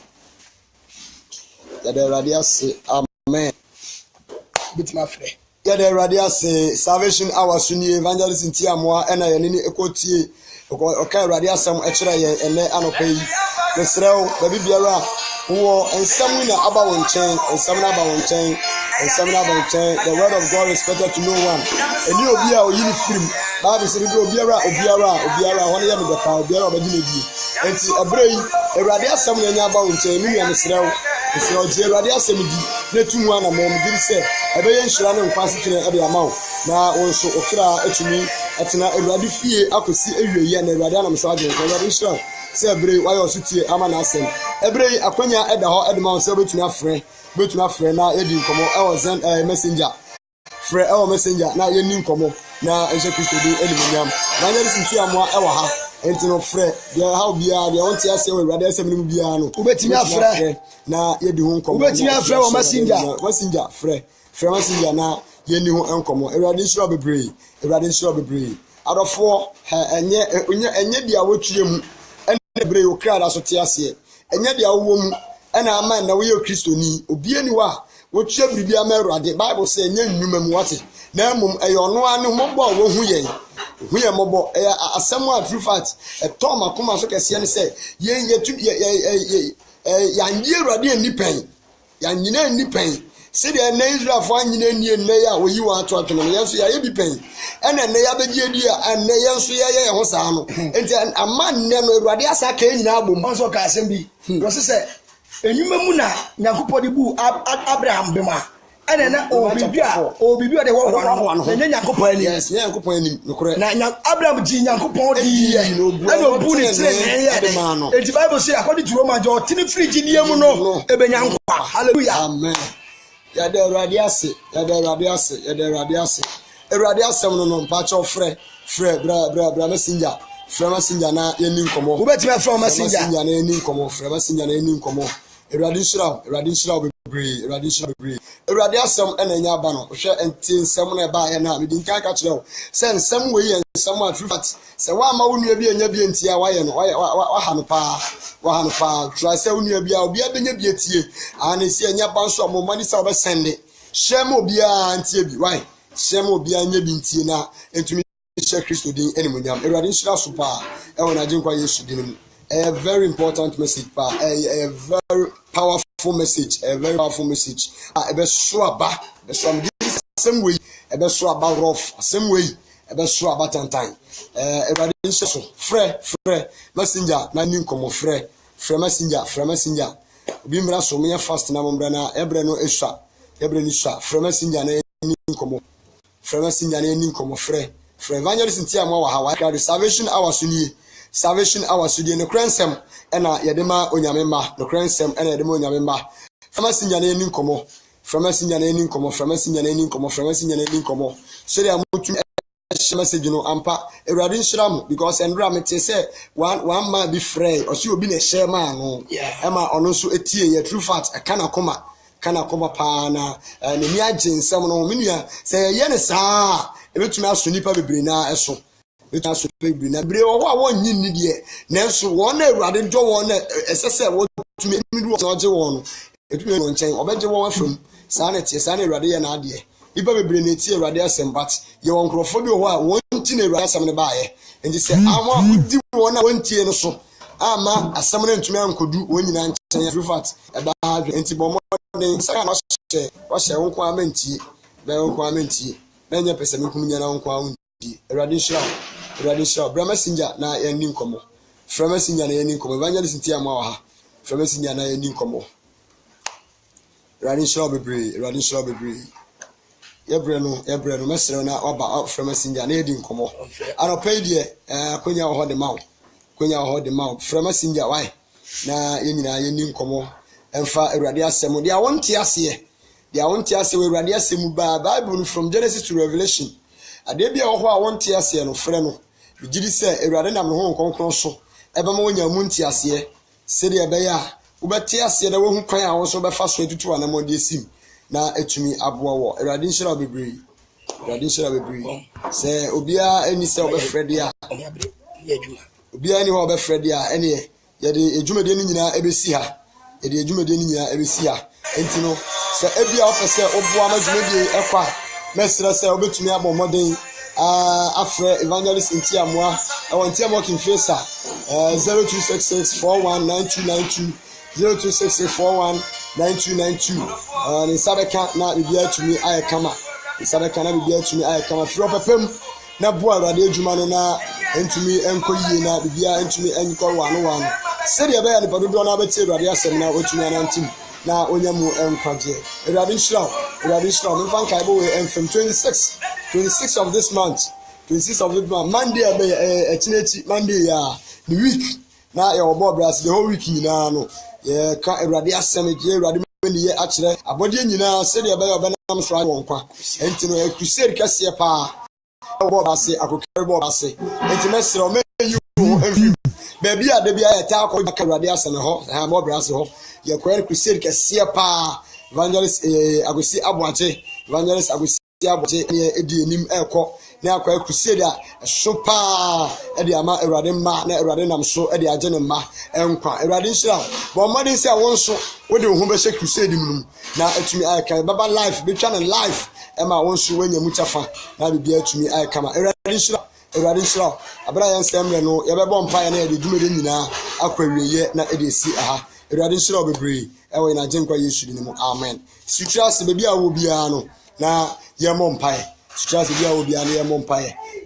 amen. Bit my friend. Yede radiase Salvation Hour suni evangelist ntiamoa ena ye ne ekotie okay radiasem ekire ye ene anopa yi mesrew ba bibiara wo ensam na aba won chen the word of God is better to no one eni obi a oyi ni film Bible say obiara won ye me de pa obiara obaji na bi enti ebrei radiasem na nya aba won chen mi ya mesrew je radiasem di na tumu ana mo mdiri se ebe ye nhira ne nkwase tene ebe amawo na wonso okra atumi atena Awurade fie akosi ewieye na Awurade anam so adwen Awurade nhira se ebre wayo sutie ama na asem ebre akwanya eda ho edema won se betumi afre na yedi nkomo ewo zen messenger frɛ ewo messenger na ye ni nkomo na Yesu Kristo de elimunyam na nyɛ sinti amoa ewo ha enti no frɛ de how bia de wonte ase we Awurade asem nim bia no ubetimi afrɛ na yedi ho nkomo ubetimi afrɛ wo messenger frɛ messenger na ye ni ho nkomo Awurade nhira bebree adofo enye dia wotue mu ene bebree okra da so te ase enye dia wo mu ena ama na wo ye Kristoni obie ni wa wotue biribi ama Awurade Bible say enye nnwuma mu wate na mum eyono ane mmobọ wo hu ye mmobọ asem a true fact etom akoma so kese ne say ye yanye Awurade anipan yanyina anipan se de na Israel fo anyina nie nne ya oyi wa ato atno ye so ya ye bi pen ena nne ya begie di a nne ye so ye ho saa no enti ama nne no Awurade asa ka nyina abom onso ka asem bi wo se enwuma mu na Nyankopɔ de bu Abraham bema ena na obibi a de wo no na Nyankopɔ ani yes Nyankopɔ ani nokore na Abraham ji Nyankopɔ di ena obu ni tire ne ya de enti Bible say according to Romans jo tini frigi ni emu no ebe Nyankopɔ hallelujah amen. Yade radiase Awurade asem no mpacho frɛ bra messenger na yeni nkomo ubetime frɛ messenger na yeni nkomo frɛ messenger na yeni nkomo Awurade nhyira bebree Awurade asem ena nya aba no hwɛ enti nsem na eba ya na medi nkan ka kyerɛ wo sɛ nsem we ye nsem a true fact sɛ wa ma wonua bi enya bi enti a wa ye no wa ha no pa try sɛ wonua bi a obi abenya bi etie ana si enya ba nso mo mani sɛ obesende hyɛ mo bi a ntie bi why hyɛ mo bi anya bi ntie na entumi hyɛ Kristo din animunyam Awurade nhyira so pa ɛwɔ na agyenkwa Yesu din mu a very important message pa a very powerful message ebe so aba same way ebe so aba rough same way ebe so aba tantan Awurade nhyɛ so frɛ messenger na ni nkomo frɛ messenger obi mra so me fast na momra na ebre no esha ni sha frɛ messenger na ni nkomo frɛ evangelist ntiamwa wa hawa ka Salvation Hour sudie no krensem ena yedema onyame ma no krensem ena yedema onyame ma messenger na ni nkomo so they are mutu message no ampa Awurade nhyira mo because endra me te say one man be free or see obi na share man no ema ono so etie ye true fact e kana koma pa na ne mi agye nsem no me nua say ye ne saa ebetumi aso nipa bebre na eso na bre wo a wonyi ni de nanso won na Awurade dwo won na esese wo tumi midu wo gye won no etumi no nchen obegye won afam saa na tie saa na Awurade ye na ade iba bebre na tie Awurade asem but ye won krofo bi ho a won ti na Awurade asem ne baaye nti se ama udi won na won tie no so ama asɛm no ntumi ankodu wɔn nyinaa nkyɛn through fact ɛba nti bɔ mmɔden sɛ na wahyɛ wo nko ama ntie bɛyɛ wo nko ama ntie na nyɛ pɛ sɛ mekum nyɛ na wo nko ama ntie awurade nhyira wo brɛ messenger na yɛnni nkɔmmɔ frɛ messenger na yɛnni nkɔmmɔ evangelist nti ama wɔ ha frɛ messenger na yɛnni nkɔmmɔ awurade nhyira wo bebree yɛbrɛ no mɛsrɛ na waba frɛ messenger na yɛdi nkɔmmɔ anɔpa yi deɛ akonya wɔ hɔ de ma wo frɛ messenger wae na yɛn nyinaa yɛnni nkɔmmɔ ɛmfa awurade asɛm deɛ awonte aseɛ wɔ awurade asɛm ba Bible no from Genesis to Revelation ade bia wɔ hɔ a wonte aseɛ no frɛ no bigidi sɛ awurade nam ne ho nkɔnkɔn so ɛbɛma wonya mu nte aseɛ sɛdeɛ ɛbɛyɛ a wobɛte aseɛ na wohu kwan a wo so bɛfa so atutu anamɔde asim na etumi aboa wɔ awurade nhyira bebree sɛ obiara ani sɛ wobɛfrɛ deɛ a obiara ni hɔ wobɛfrɛ deɛ a ɛneɛ yɛde adwumadeɛ no nyinaa ɛbɛsi ha enti no sɛ ebia wopɛ sɛ woboa ma dwumadie ɛkɔ a mɛsrɛ sɛ wobɛtumi abɔ mmɔden afrɛ evangelist Ntiamoa ɛwɔ Ntiamoa Kimfesa 0266419292 0266419292 ne nsa bɛka na biribiara atumi ayɛ kama firi ɔpɛpɛm na boa awurade adwuma no na ntumi nkɔ yie na biribiara ntumi nkɔ wano sɛdeɛ ɛbɛyɛ nipa dodoɔ na bɛtie awurade asɛm na wɔtumi anantim na onya mu nkwagye awurade nhyira wo memfa nkaebɔ wɔ mfam 26 of this month Monday ɛbɛyɛ ɛkyinakyi Monday ya the week na yɛwɔ bɔ brase the whole week nyinaa no yɛka awurade asɛm gye awurade mani yɛ akyerɛ abɔdeɛ nyinaa sɛdeɛ ɛbɛyɛ ɔbɛnam so ayɛ wɔn kwa enti no crusade kɛseɛ paa bɔ brase akokare bɔ brase enti mɛsrɛ ɔmɛyi wo mfiri baabi a da bi ayɛ taa akɔ ka awurade asɛm hɔ ha bɔ brase hɔ yɛkɔyɛ crusade kɛseɛ paa evangelist Agosi Aboagye ne edi enim ɛkɔ na akɔyɛ crusade a ɛso paa ɛde ama awurade mma na awurade nam so ɛde agye ne mma ɛnkwa awurade nhyira bɔ mmɔden sɛ wɔn nso wode wo ho bɛhyɛ crusade mu na atumi ayɛ kan bɛba life betwa ne life ɛma wɔn nso wɔanya mu kyafa na biribi atumi ayɛ kama awurade nhyira abra yɛn nsɛm no yɛbɛbɔ mpaeɛ na yɛde dwumade nyinaa akɔ awieyɛ na ɛde esi aha awurade nhyira bebree ɛwɔ yɛn agye nkwa Yesu din mu amen sutwa ase baabi a wɔ biara no na yɛmmɔ mpaeɛ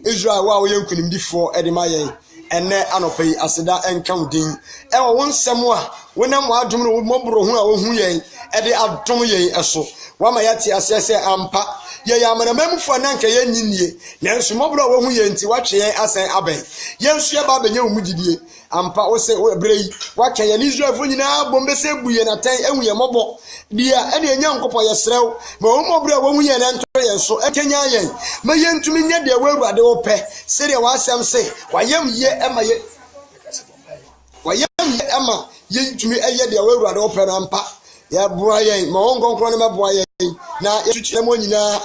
Israel wa woyɛ nkunimdifoɔ ɛde ma yɛn ɛnɛ anɔpa yi aseda ɛnka wo din ɛwɔ wo nsɛm a wonam w'adom no mmɔborɔ ho a wohu yɛn ɛde adom yɛn ɛso wama yɛate aseɛ sɛ ampa yɛyɛ amanamamufoɔ na nka yɛnni nie nanso mmɔborɔ a wohu yɛn nti woatwe yɛn asɛn abɛn yɛn nso yɛba abɛnyɛ wo mu gyidie ampa wo sɛ berɛ yi woaka yɛn Israelfoɔ nyinaa bom bɛsɛ bu yɛn atɛn ahu yɛn mmɔbɔ deɛ ɛne ɛnya nkɔpɔ yɛserɛ wo ma wo mmɔborɔ a wohu yɛn ɛntoro yɛn so ɛkanya yɛn ma yɛntumi nyɛ deɛ woawurade wopɛ sɛdeɛ w'asɛm se wayɛm yɛ ɛma yɛntumi ɛyɛ deɛ woawurade wopɛ no ampa yɛboa yɛn ma wɔn nkɔnkɔn no mɛboa yɛn na yɛtutu mu nyinaa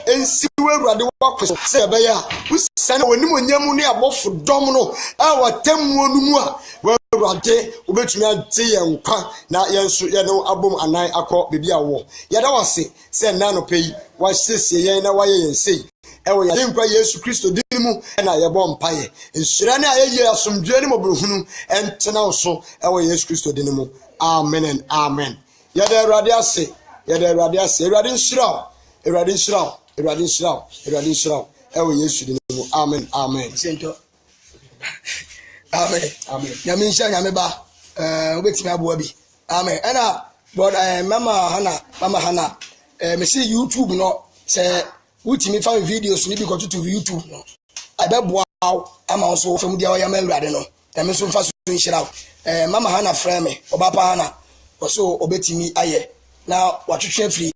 ensi w'awurade wakɔ sɛ ɛbɛyɛ a wosane w'anim onyamu ne abɔfo dɔm no a wɔtammuo no mu a w'awurade wobɛtumi agye yɛn nkwa na yɛn nso yɛne abom anan akɔ baabi a wɔ yɛda wase sɛ nna anɔpa yi wasiesie yɛn na wayɛ yɛn sei ɛwɔ yɛn nkwa Yesu Kristo din mu ɛna yɛbɔ mpaeɛ nhyira ne a yɛyɛ asomdwoe ne mmɔborɔhunu ɛntena wo so ɛwɔ Yesu Kristo din mu amen and amen yɛda awurade ase awurade nhyira wo ɛwɔ Yesu din mu amen amen nyame nhyira nyame ba wobɛtumi aboa bi amen ɛna mama hana me see YouTube no sɛ wotumi fa videos ni bi kɔtoto YouTube no ɛbɛboa wo ama wo so fam deɛ ɔyɛ ma awurade no nyame nso mfa so nhyira wo mama hana frɛ me ɔbapa hana ɔso obetimi ayɛ na watwetwe free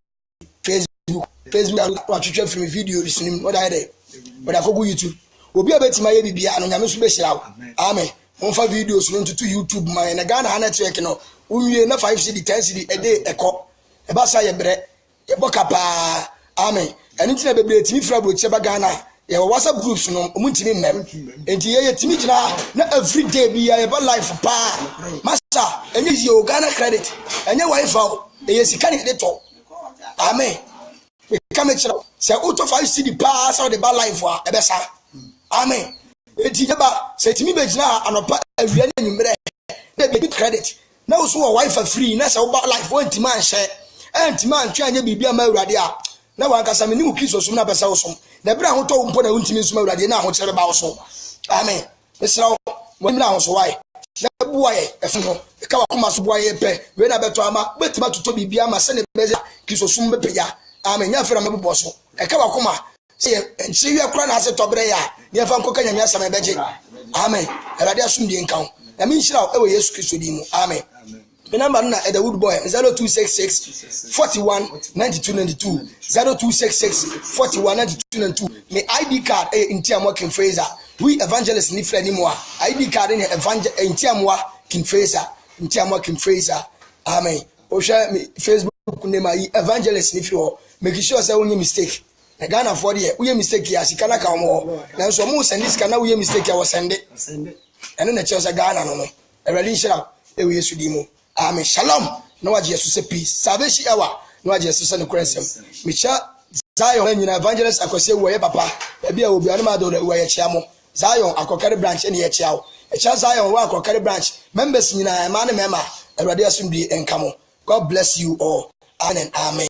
Facebook watwetwe free video isunim no da de but akogu YouTube obi abetimi ayɛ bibia no nyame so behyira wo amen monfa videos no to YouTube man na Ghana ha network no unwie na 5 cd 10 cd ede ekɔ eba sa ye brɛ ye boka pa amen eni tina bebre timi fra bro cheba Ghana ye WhatsApp groups no omuntimi mmem enti ye timi gina na every day bi ye ba life pa master eni ye Ghana credit enye wifi ye sika ne de to amen we come chira se auto 5 cd pa sa de ba life a ebe sa amen enti yeba se timi be gina anopa awia na nyumre bit credit na so wa wife free na se wo ba life won ti man share enti man twa anya bibia ma awurade a na wankasa me ni mu kristo som na pesa wo som na bra ho to wo mpo na wontimi som awurade na ho kyere ba wo so amen mesra wo na ho so wai na buaye efu no ka wa koma so buaye pe we na beto ama betima toto bibia ma se ne beze kristo som bepeja amen nya fera mebbo so e ka wa koma se enchi wi akura na ase tobre ya ne fa nko kanya nya sama beje amen awurade asum die nkan na me nhyira e we yesu kristo di mu amen. The number na the wood boy 0266 41 92 92 0266 41 92 92. My ID card in Tiamwa King Fraser. We evangelist ni friend anymore. ID card in evangel in Tiamwa King Fraser. In Tiamwa King Fraser. Amen. O share me Facebook name evangelist if you make sure say only mistake. Na Ghana for the we mistake here sikana ka mo. Na so mo send this kana we mistake here was send it. Eno na che say Ghana no no. E really shira e we yesu di mu. Amen. Shalom. No wa Jesus say peace. Salvation hour. No wa Jesus say no crensem. Micha Zion when evangelist akose wo ye papa. E bia obi anama do wo ye chia mo. Zion akokare branch na ye chia wo. E chia Zion wo akokare branch. Members nyina ma na mema. Awurade asumdi enkamo. God bless you all. Amen. Amen.